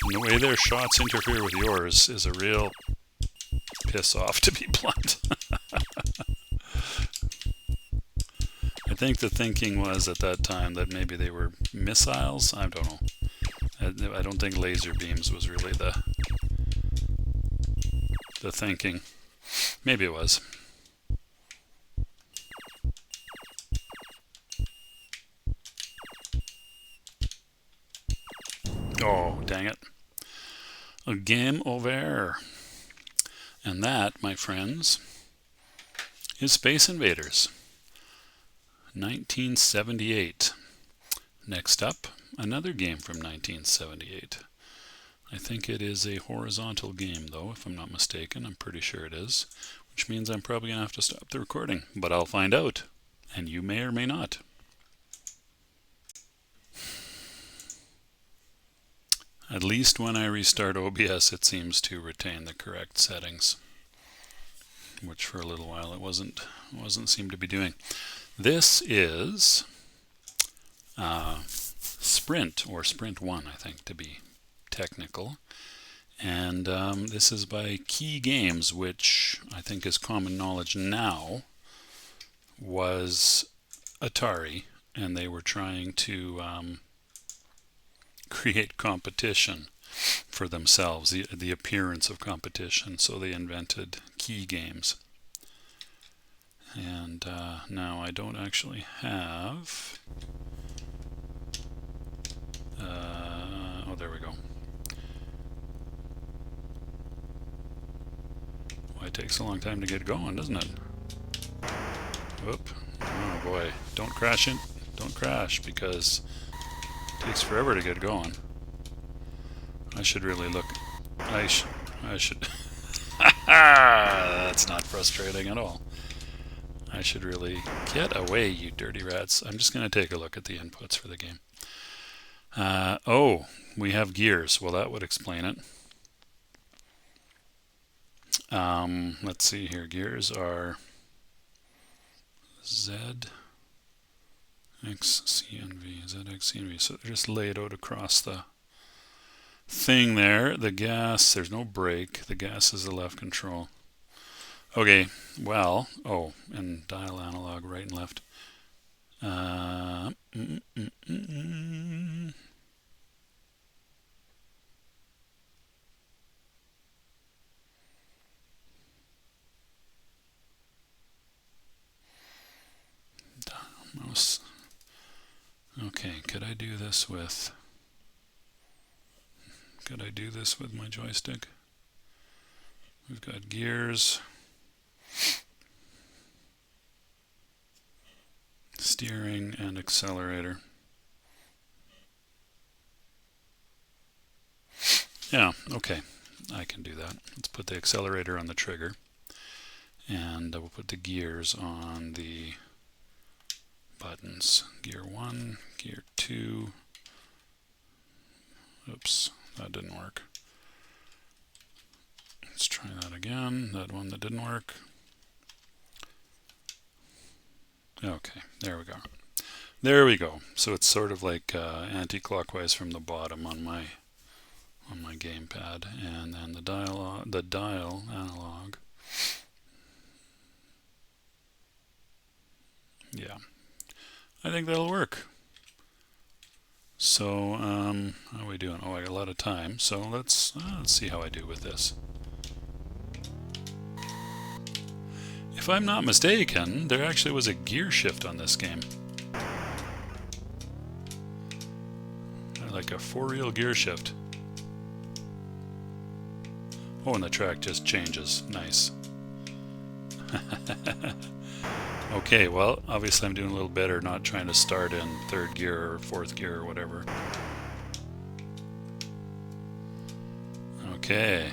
And the way their shots interfere with yours is a real piss off, to be blunt. I think the thinking was at that time that maybe they were missiles. I don't know. I don't think laser beams was really the thinking. Maybe it was. Oh, dang it. A game over. And that, my friends, is Space Invaders 1978. Next up, another game from 1978. I think it is a horizontal game, though, if I'm not mistaken. I'm pretty sure it is, which means I'm probably going to have to stop the recording. But I'll find out, and you may or may not. At least when I restart OBS, it seems to retain the correct settings, which for a little while it wasn't seem to be doing. This is Sprint, or Sprint 1, I think, to be technical. And this is by Key Games, which I think is common knowledge now was Atari, and they were trying to create competition for themselves, the appearance of competition, so they invented Key Games. And now I don't actually have... oh, there we go. Why it takes a long time to get going, doesn't it? Whoop. Oh boy. Don't crash it. Don't crash, because it takes forever to get going. I should really look. I should. That's not frustrating at all. I should really get away, you dirty rats. I'm just going to take a look at the inputs for the game. Oh, we have gears. Well, that would explain it. Let's see here. Gears are Z, X, C, and V. Z, X, C, and V. So they're just laid out across the thing there. The gas, there's no brake. The gas is the left control. Okay, well, oh, and dial analog right and left. Mouse. Okay, could I do this with my joystick? We've got gears, steering, and accelerator. Yeah, okay, I can do that. Let's put the accelerator on the trigger, and we'll put the gears on the buttons. Gear 1, gear 2. Oops, that didn't work. Let's try that again. That one that didn't work. Okay, there we go. There we go. So it's sort of like anti-clockwise from the bottom on my gamepad, and then the dial analog. Yeah, I think that'll work. So how are we doing? Oh, I got a lot of time, so let's see how I do with this. If I'm not mistaken, there actually was a gear shift on this game. Like a for-real gear shift. Oh, and the track just changes. Nice. Okay, well, obviously I'm doing a little better not trying to start in third gear or fourth gear or whatever. Okay.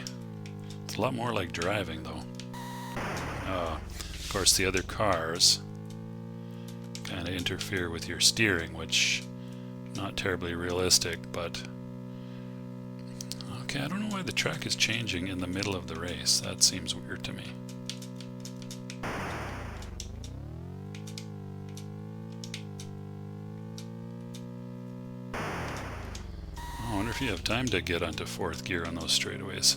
It's a lot more like driving, though. Of course, the other cars kind of interfere with your steering, which not terribly realistic, but okay, I don't know why the track is changing in the middle of the race. That seems weird to me. I wonder if you have time to get onto fourth gear on those straightaways.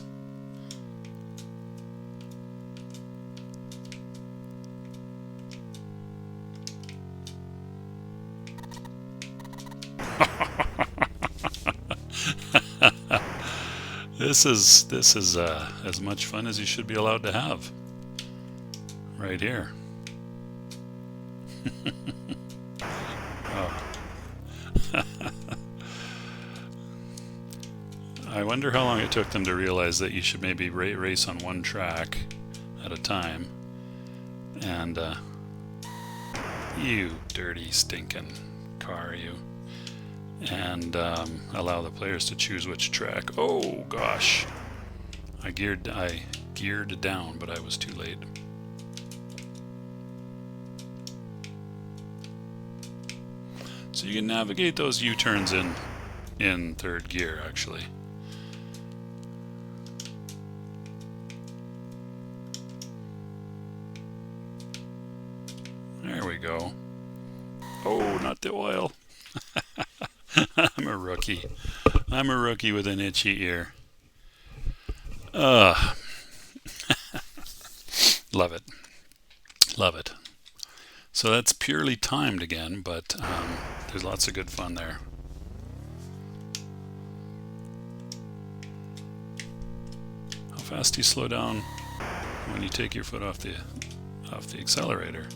This is as much fun as you should be allowed to have. Right here. Oh. I wonder how long it took them to realize that you should maybe race on one track at a time. And you dirty stinking car, you. And allow the players to choose which track. Oh gosh, I geared down, but I was too late. So you can navigate those U-turns in third gear, actually. There we go. Oh, not the oil. I'm a rookie. I'm a rookie with an itchy ear. Love it. Love it. So that's purely timed again, but there's lots of good fun there. How fast do you slow down when you take your foot off the accelerator?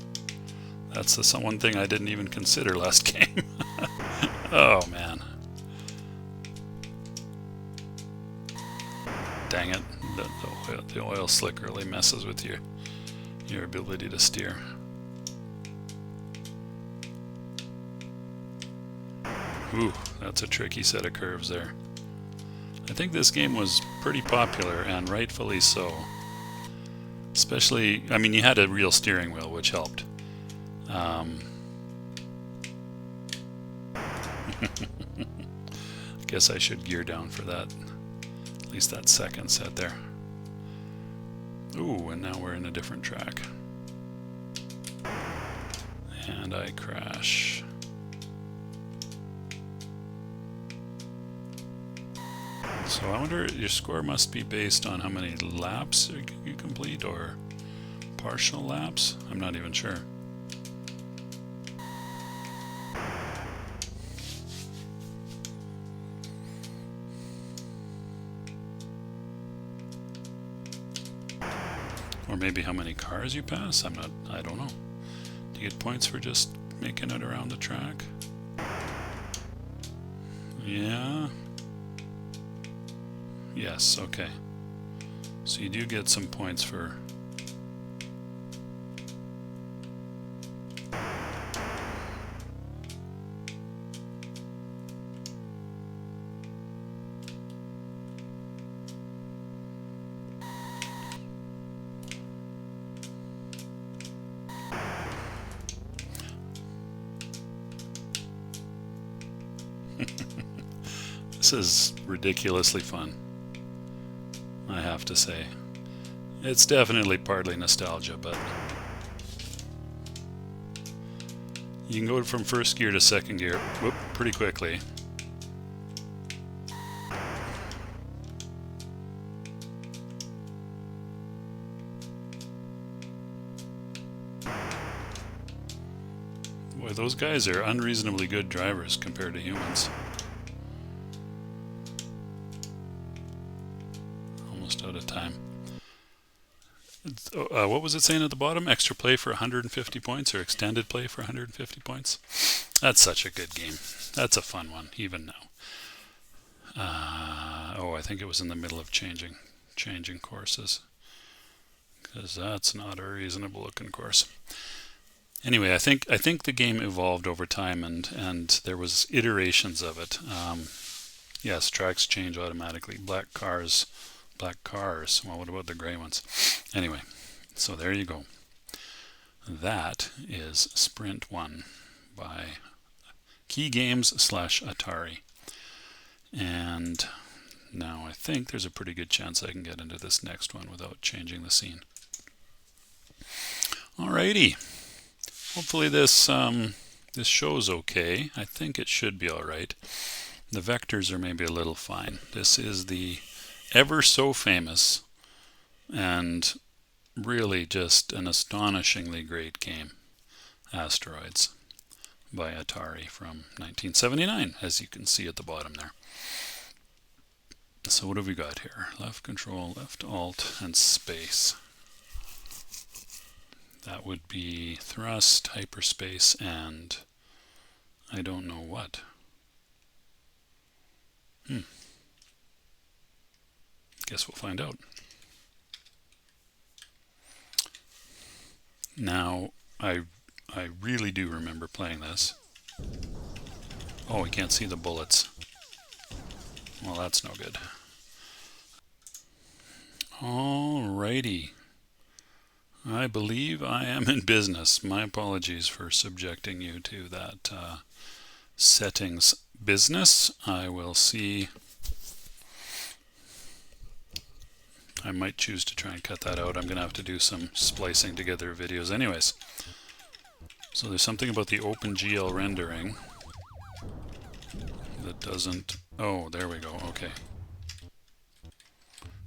That's the one thing I didn't even consider last game. Oh man. Dang it. The oil slick really messes with your ability to steer. Ooh, that's a tricky set of curves there. I think this game was pretty popular, and rightfully so. Especially, I mean, you had a real steering wheel, which helped. I guess I should gear down for that. At least that second set there. Ooh, and now we're in a different track. And I crash. So I wonder, your score must be based on how many laps you complete, or partial laps? I'm not even sure. Or maybe how many cars you pass? I don't know. Do you get points for just making it around the track? Yeah. Yes, okay. So you do get some points for... This is ridiculously fun, I have to say. It's definitely partly nostalgia, but you can go from first gear to second gear pretty quickly. Boy, those guys are unreasonably good drivers compared to humans. Out of time. What was it saying at the bottom? Extra play for 150 points, or extended play for 150 points? That's such a good game. That's a fun one, even now. I think it was in the middle of changing courses, because that's not a reasonable looking course. Anyway, I think the game evolved over time, and there was iterations of it. Yes, tracks change automatically. Black cars. Well, what about the gray ones? Anyway, so there you go. That is Sprint 1 by Key Games / Atari. And now I think there's a pretty good chance I can get into this next one without changing the scene. Alrighty. Hopefully this show's okay. I think it should be alright. The vectors are maybe a little fine. This is the ever so famous and really just an astonishingly great game, Asteroids, by Atari from 1979, as you can see at the bottom there. So what have we got here? Left control, left alt, and space. That would be thrust, hyperspace, and I don't know what. guess we'll find out. Now, I really do remember playing this. Oh, we can't see the bullets. Well, that's no good. Alrighty. I believe I am in business. My apologies for subjecting you to that settings business. I will see. I might choose to try and cut that out. I'm going to have to do some splicing together videos anyways. So there's something about the OpenGL rendering that doesn't... Oh, there we go. Okay.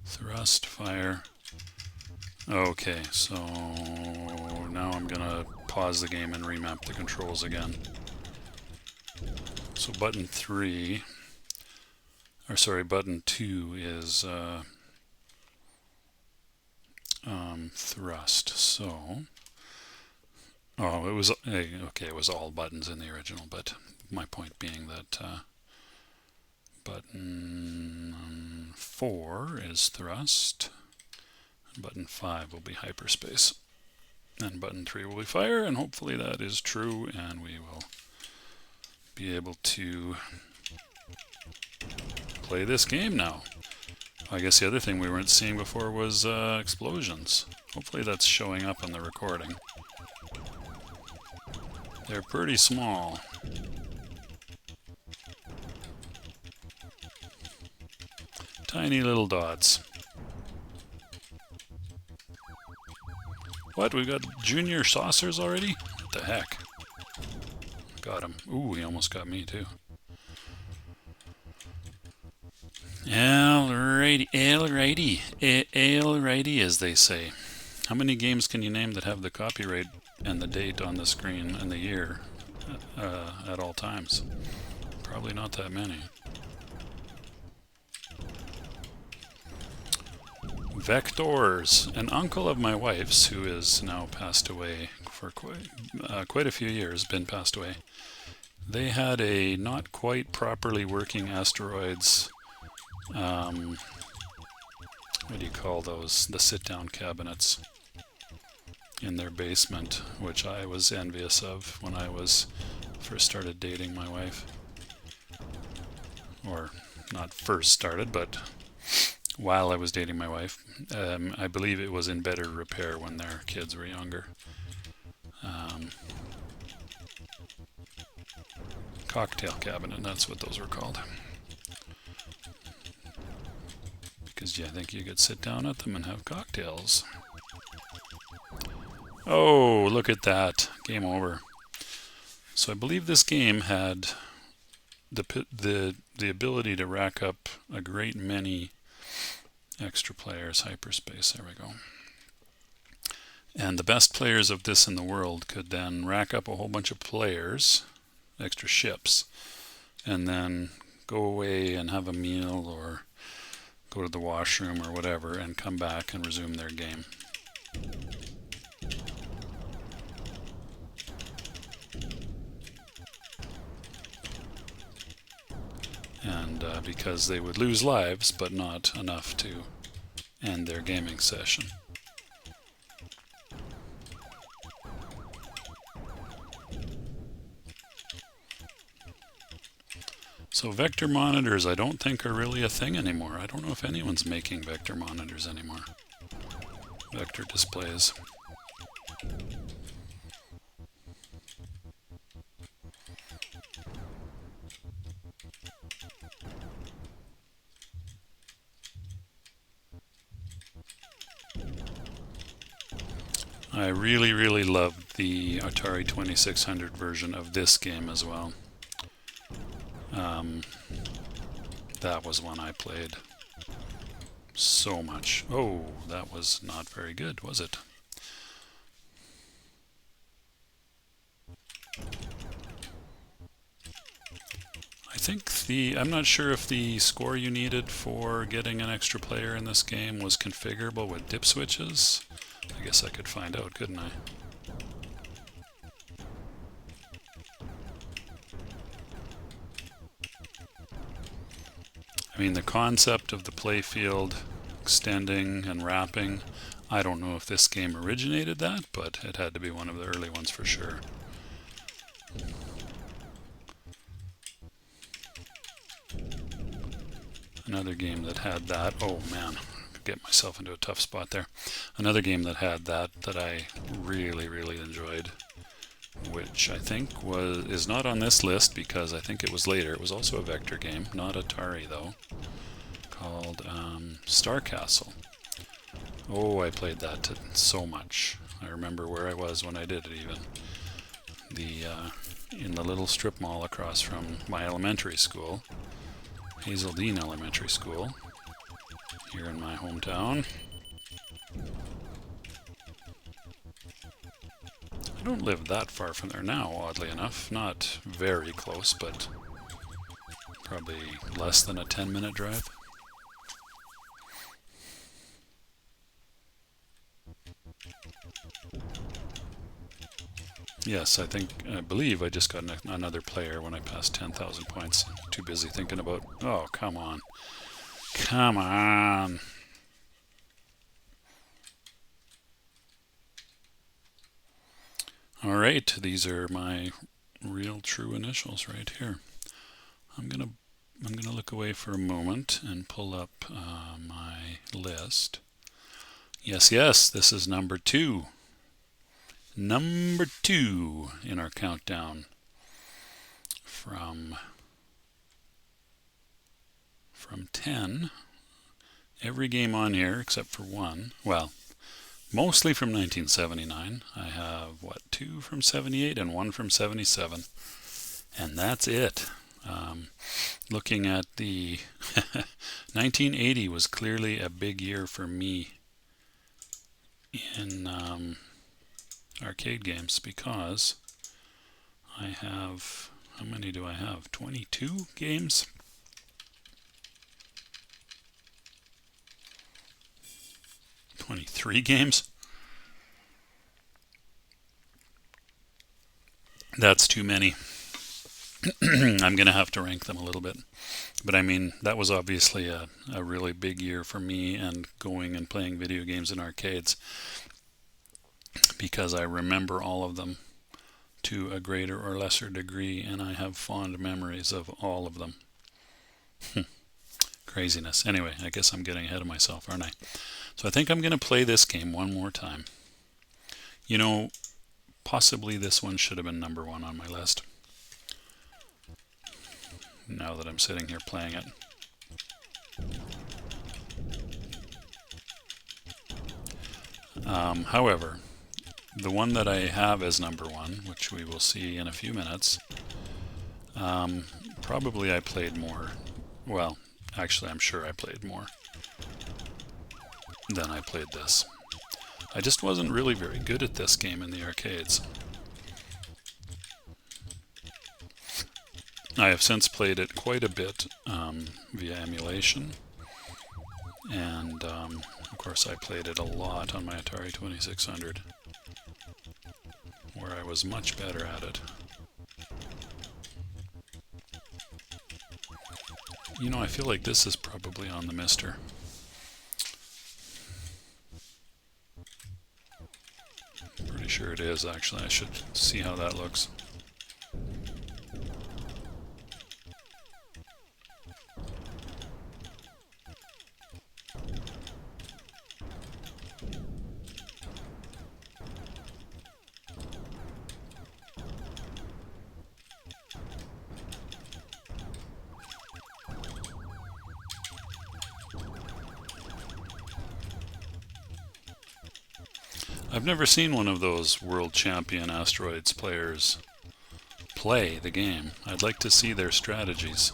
Thrust, fire. Okay, so now I'm going to pause the game and remap the controls again. So button 3, or sorry, button 2 is thrust. So, oh, it was, okay, it was all buttons in the original, but my point being that button 4 is thrust, and button 5 will be hyperspace, and button 3 will be fire, and hopefully that is true, and we will be able to play this game now. I guess the other thing we weren't seeing before was explosions. Hopefully that's showing up on the recording. They're pretty small. Tiny little dots. What? We've got junior saucers already? What the heck? Got him. Ooh, he almost got me too. Alrighty, as they say. How many games can you name that have the copyright and the date on the screen and the year at all times? Probably not that many. Vectors. An uncle of my wife's, who is now passed away for quite a few years, been passed away. They had a not quite properly working asteroids. What do you call those? The sit-down cabinets in their basement, which I was envious of when I first started dating my wife. Or not first started, but while I was dating my wife. I believe it was in better repair when their kids were younger. Cocktail cabinet, that's what those were called. Because yeah, I think you could sit down at them and have cocktails. Oh, look at that. Game over. So I believe this game had the ability to rack up a great many extra players. Hyperspace, there we go. And the best players of this in the world could then rack up a whole bunch of players, extra ships, and then go away and have a meal or go to the washroom or whatever and come back and resume their game. And because they would lose lives, but not enough to end their gaming session. So vector monitors I don't think are really a thing anymore. I don't know if anyone's making vector monitors anymore. Vector displays. I really loved the Atari 2600 version of this game as well. That was one I played so much. Oh, that was not very good, was it? I'm not sure if the score you needed for getting an extra player in this game was configurable with dip switches. I guess I could find out, couldn't I? I mean, the concept of the playfield extending and wrapping. I don't know if this game originated that, but it had to be one of the early ones for sure. Another game that had that, oh man, get myself into a tough spot there. Another game that had that I really enjoyed, which I think is not on this list because I think it was later. It was also a vector game, not Atari though, called Star Castle. Oh, I played that so much. I remember where I was when I did it even. In the little strip mall across from my elementary school, Hazeldean Elementary School, here in my hometown. I don't live that far from there now, oddly enough. Not very close, but probably less than a 10-minute drive. Yes, I believe I just got another player when I passed 10,000 points. Too busy thinking about, oh, come on. Come on. All right, these are my real true initials right here. I'm gonna look away for a moment and pull up my list. Yes, this is number 2. Number 2 in our countdown from 10. Every game on here except for one. Well, mostly from 1979. I have, 2 from 78 and 1 from 77. And that's it. Looking at the 1980 was clearly a big year for me in arcade games because I have, how many do I have? 22 games? $23 games? That's too many. I'm going to have to rank them a little bit. But I mean, that was obviously a really big year for me and going and playing video games in arcades, because I remember all of them to a greater or lesser degree, and I have fond memories of all of them. Craziness. Anyway, I guess I'm getting ahead of myself, aren't I? So I think I'm going to play this game one more time. You know, possibly this one should have been number 1 on my list, now that I'm sitting here playing it. However, the one that I have as number 1, which we will see in a few minutes, probably I played more. Well, actually, I'm sure I played more than I played this. I just wasn't really very good at this game in the arcades. I have since played it quite a bit via emulation, and of course I played it a lot on my Atari 2600, where I was much better at it. You know, I feel like this is probably on the Mister. Pretty sure it is, actually. I should see how that looks. I've never seen one of those world champion asteroids players play the game. I'd like to see their strategies.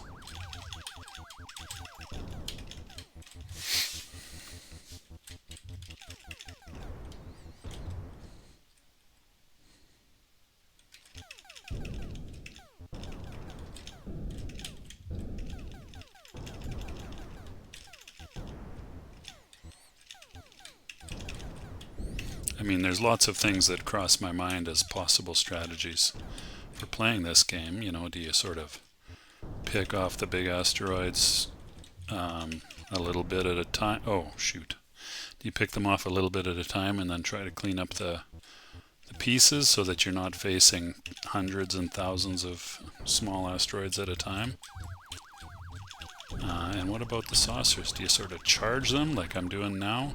I mean, there's lots of things that cross my mind as possible strategies for playing this game. You know, do you sort of pick off the big asteroids a little bit at a time? Oh, shoot. Do you pick them off a little bit at a time and then try to clean up the pieces so that you're not facing hundreds and thousands of small asteroids at a time? And what about the saucers? Do you sort of charge them like I'm doing now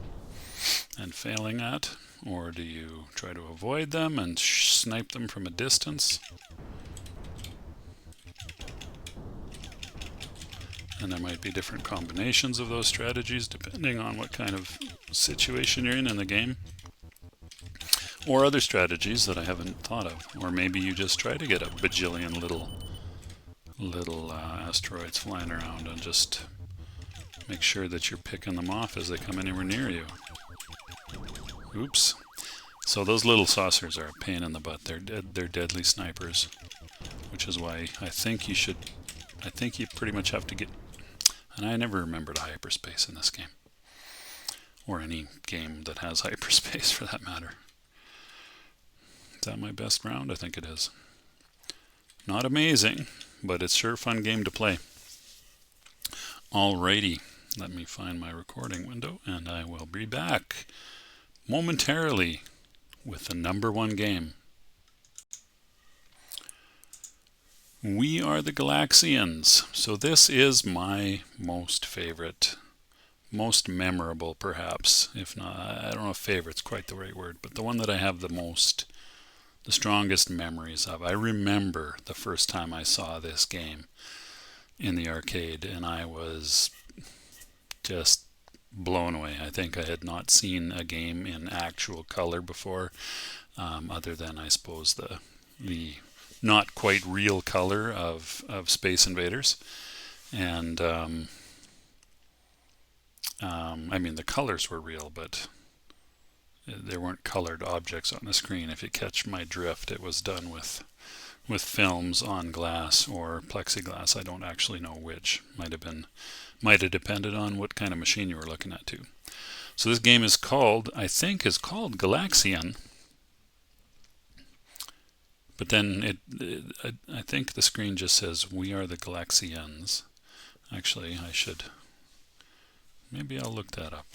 and failing at? Or do you try to avoid them and snipe them from a distance? And there might be different combinations of those strategies depending on what kind of situation you're in the game. Or other strategies that I haven't thought of. Or maybe you just try to get a bajillion little asteroids flying around and just make sure that you're picking them off as they come anywhere near you. Oops. So those little saucers are a pain in the butt. They're deadly snipers, which is why I think you pretty much have to get, and I never remembered hyperspace in this game. Or any game that has hyperspace for that matter. Is that my best round? I think it is. Not amazing, but it's sure a fun game to play. Alrighty, let me find my recording window and I will be back momentarily with the number one game. We are the Galaxians. So this is my most favorite, most memorable perhaps, if not, I don't know if favorite's quite the right word, but the one that I have the strongest memories of. I remember the first time I saw this game in the arcade and I was just blown away. I think I had not seen a game in actual color before, other than I suppose the not quite real color of Space Invaders. And I mean the colors were real, but there weren't colored objects on the screen. If you catch my drift, it was done with films on glass or plexiglass. I don't actually know which. Might have depended on what kind of machine you were looking at too. So this game is called, I think, Galaxian. But then I think the screen just says we are the Galaxians. Actually, maybe I'll look that up.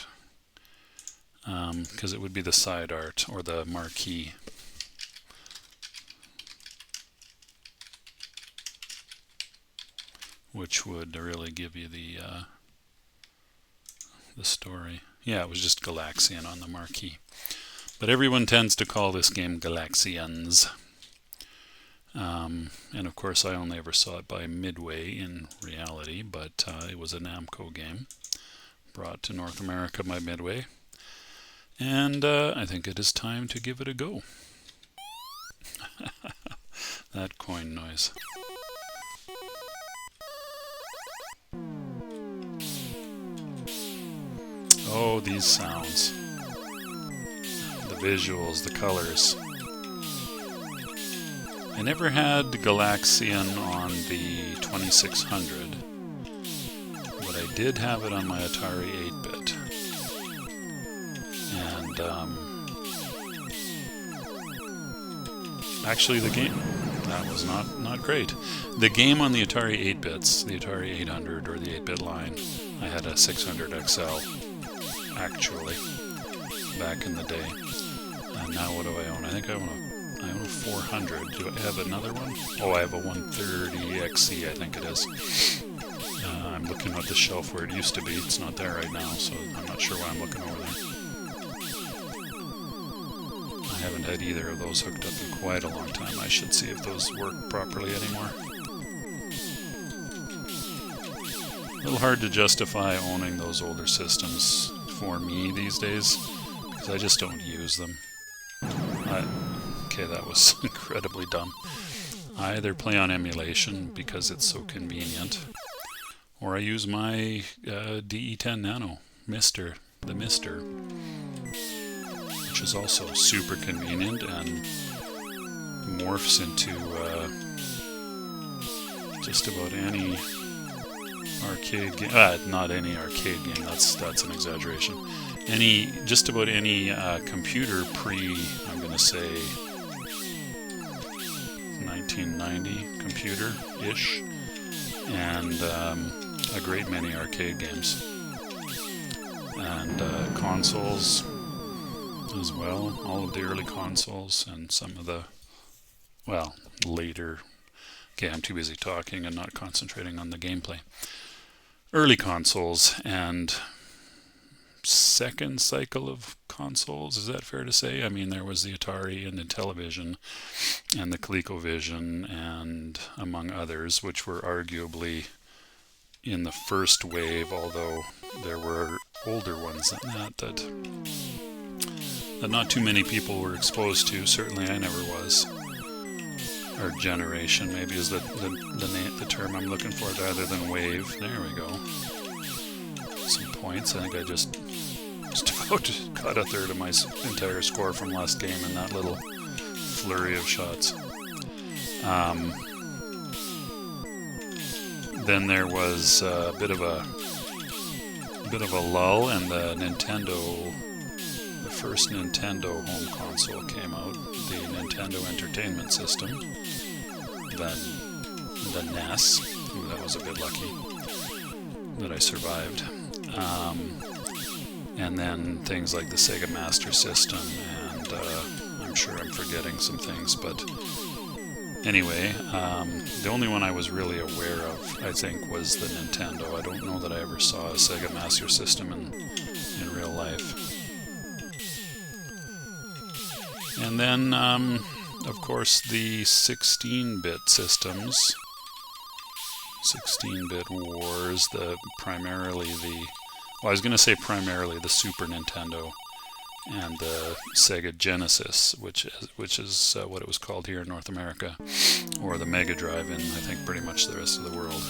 Because it would be the side art or the marquee. Which would really give you the story. Yeah, it was just Galaxian on the marquee. But everyone tends to call this game Galaxians. And of course I only ever saw it by Midway in reality, but it was a Namco game brought to North America by Midway. And I think it is time to give it a go. That coin noise. Oh, these sounds. The visuals, the colors. I never had Galaxian on the 2600, but I did have it on my Atari 8-bit. And actually the game, that was not great. The game on the Atari 8-bits, the Atari 800 or the 8-bit line, I had a 600 XL, actually, back in the day. And now what do I own? I think I own a 400. Do I have another one? Oh, I have a 130 XC, I think it is. I'm looking at the shelf where it used to be. It's not there right now, so I'm not sure why I'm looking over there. I haven't had either of those hooked up in quite a long time. I should see if those work properly anymore. A little hard to justify owning those older systems for me these days, because I just don't use them. Okay, that was incredibly dumb. I either play on emulation because it's so convenient, or I use my DE10 Nano, the Mister, which is also super convenient and morphs into just about any arcade game. Not any arcade game. That's an exaggeration. Just about any computer I'm going to say 1990 computer-ish, and a great many arcade games. and consoles as well. All of the early consoles and some of the, well, later. Okay, I'm too busy talking and not concentrating on the gameplay. Early consoles and second cycle of consoles, is that fair to say? I mean, there was the Atari and the Intellivision and the ColecoVision and among others, which were arguably in the first wave, although there were older ones than that not too many people were exposed to. Certainly I never was. Or generation maybe is the term I'm looking for, rather than wave. There we go. Some points. I think I just about got a third of my entire score from last game in that little flurry of shots. Then there was a bit of a lull, and the first Nintendo home console came out, the Nintendo Entertainment System, the NES. Ooh, that was a bit lucky that I survived. And then things like the Sega Master System, and I'm sure I'm forgetting some things, but anyway, the only one I was really aware of, I think, was the Nintendo. I don't know that I ever saw a Sega Master System in real life. And then, of course, the 16-bit systems, 16-bit wars, I was going to say primarily the Super Nintendo and the Sega Genesis, which is what it was called here in North America, or the Mega Drive in, I think, pretty much the rest of the world.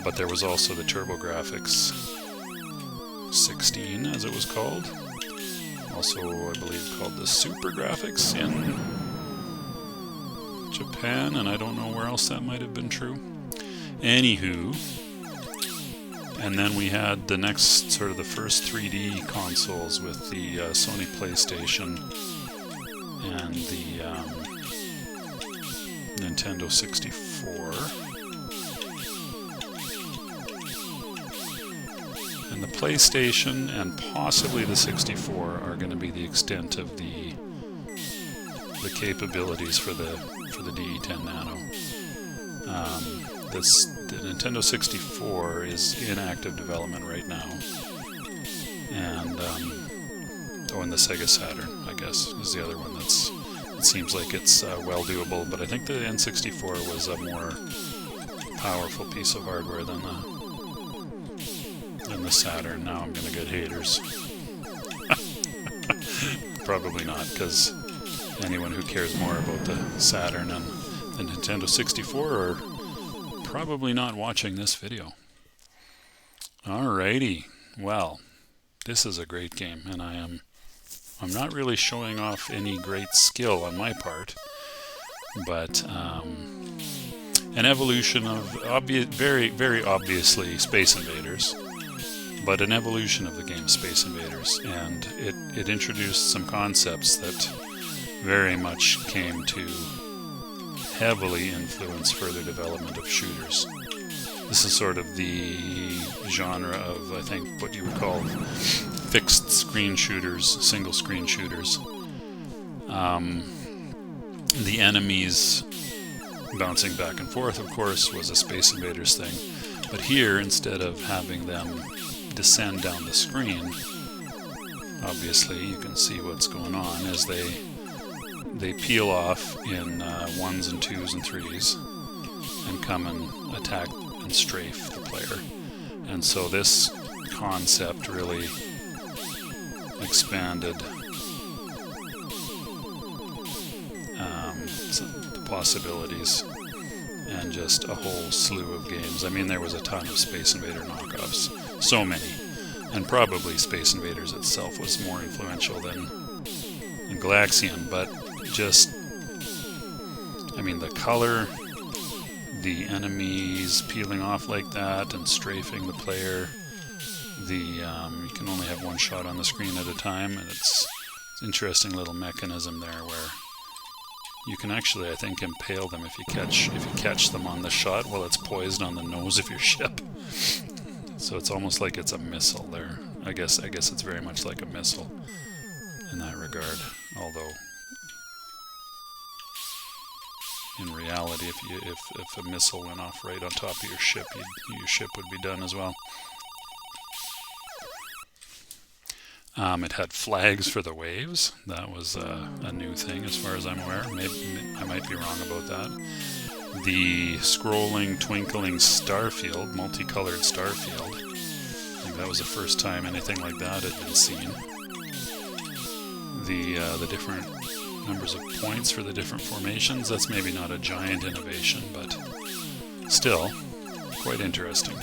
But there was also the TurboGrafx 16, as it was called. Also, I believe, called the Super Graphics in Japan, and I don't know where else that might have been true. Anywho, and then we had the next, sort of the first 3D consoles with the Sony PlayStation and the Nintendo 64. And the PlayStation and possibly the 64 are going to be the extent of the capabilities for the DE10 Nano. The Nintendo 64 is in active development right now, and and the Sega Saturn, I guess, is the other one it seems like it's well doable. But I think the N64 was a more powerful piece of hardware than the Saturn. Now I'm gonna get haters. Probably not, because anyone who cares more about the Saturn and the Nintendo 64 are probably not watching this video. Alrighty, well, this is a great game, and I'm not really showing off any great skill on my part, but an evolution of very, very obviously Space Invaders, but an evolution of the game Space Invaders, and it introduced some concepts that very much came to heavily influence further development of shooters. This is sort of the genre of, I think, what you would call fixed screen shooters, single screen shooters. The enemies bouncing back and forth, of course, was a Space Invaders thing. But here, instead of having them descend down the screen, obviously you can see what's going on as they peel off in 1s and 2s and 3s and come and attack and strafe the player. And so this concept really expanded the possibilities, and just a whole slew of games. I mean, there was a ton of Space Invader knockoffs, so many, and probably Space Invaders itself was more influential than Galaxian, but just, I mean, the color, the enemies peeling off like that and strafing the player, you can only have one shot on the screen at a time, and it's an interesting little mechanism there where you can actually, I think, impale them if you catch them on the shot while it's poised on the nose of your ship. So it's almost like it's a missile there. I guess it's very much like a missile in that regard. Although in reality, if a missile went off right on top of your ship, your ship would be done as well. It had flags for the waves. That was a new thing as far as I'm aware. Maybe I might be wrong about that. The scrolling, twinkling star field, multicolored star field. I think that was the first time anything like that had been seen. The different numbers of points for the different formations. That's maybe not a giant innovation, but still quite interesting.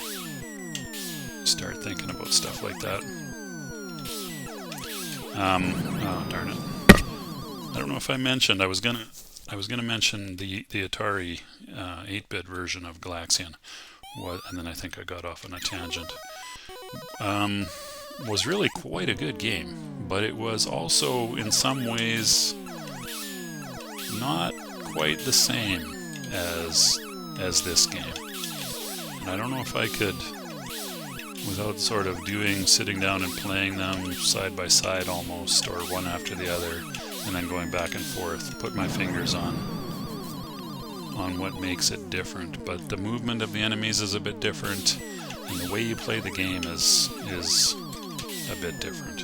Start thinking about stuff like that. Oh darn it! I don't know if I mentioned I was gonna mention the Atari 8-bit version of Galaxian, and then I think I got off on a tangent. Was really quite a good game, but it was also in some ways not quite the same as this game. And I don't know if I could, without sort of sitting down and playing them side by side almost, or one after the other, and then going back and forth, put my fingers on what makes it different. But the movement of the enemies is a bit different, and the way you play the game is a bit different.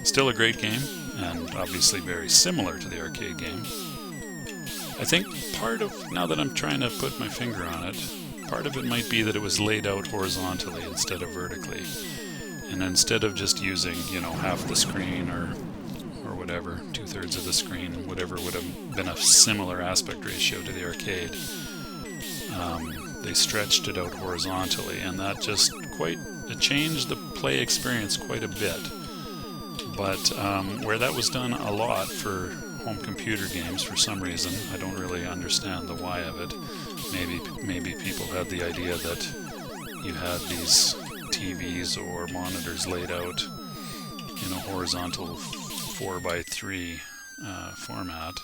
Still a great game, and obviously very similar to the arcade game. I think now that I'm trying to put my finger on it, part of it might be that it was laid out horizontally instead of vertically. And instead of just using, half the screen or whatever, 2/3 of the screen, whatever would have been a similar aspect ratio to the arcade, they stretched it out horizontally, and that just it changed the play experience quite a bit. But where that was done a lot for home computer games, for some reason, I don't really understand the why of it. Maybe people had the idea that you had these TVs or monitors laid out in a horizontal 4:3 format.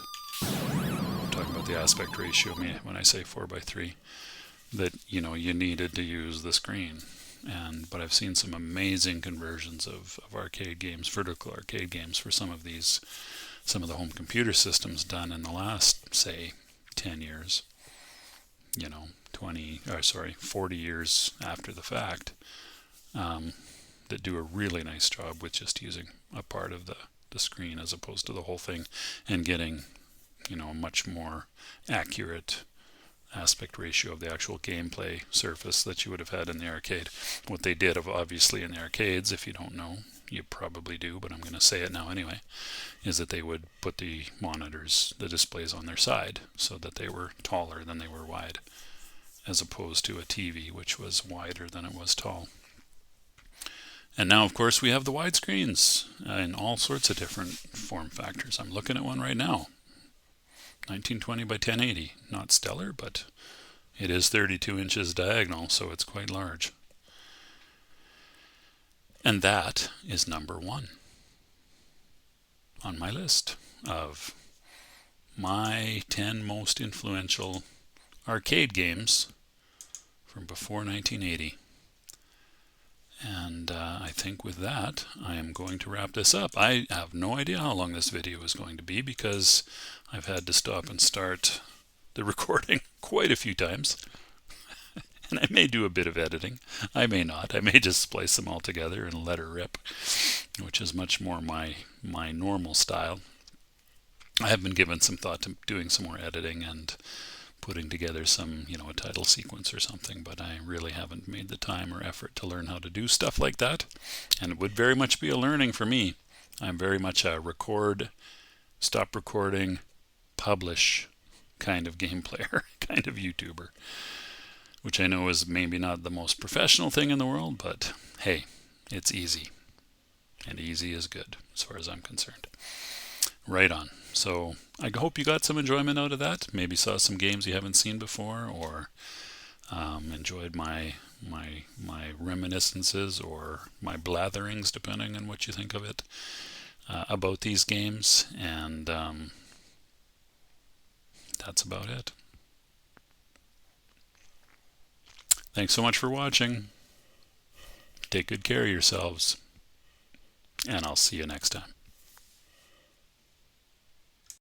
I'm talking about the aspect ratio when I say 4:3. That you needed to use the screen. But I've seen some amazing conversions of arcade games, vertical arcade games, for some of the home computer systems done in the last, say, 10 years. 40 years after the fact, that do a really nice job with just using a part of the screen as opposed to the whole thing, and getting a much more accurate aspect ratio of the actual gameplay surface that you would have had in the arcade. What they did, obviously, in the arcades, if you don't know, you probably do, but I'm going to say it now anyway, is that they would put the monitors, the displays, on their side so that they were taller than they were wide, as opposed to a TV, which was wider than it was tall. And now, of course, we have the widescreens in all sorts of different form factors. I'm looking at one right now. 1920 by 1080. Not stellar, but it is 32 inches diagonal, so it's quite large. And that is number 1 on my list of my 10 most influential arcade games from before 1980. And I think with that, I am going to wrap this up. I have no idea how long this video is going to be, because I've had to stop and start the recording quite a few times. And I may do a bit of editing. I may not. I may just splice them all together and let her rip, which is much more my normal style. I have been given some thought to doing some more editing and putting together some, a title sequence or something, but I really haven't made the time or effort to learn how to do stuff like that. And it would very much be a learning for me. I'm very much a record, stop recording, publish kind of game player, kind of YouTuber, which I know is maybe not the most professional thing in the world, but hey, it's easy. And easy is good, as far as I'm concerned. Right on. So I hope you got some enjoyment out of that. Maybe saw some games you haven't seen before, or enjoyed my reminiscences or my blatherings, depending on what you think of it, about these games. And that's about it. Thanks so much for watching. Take good care of yourselves, and I'll see you next time.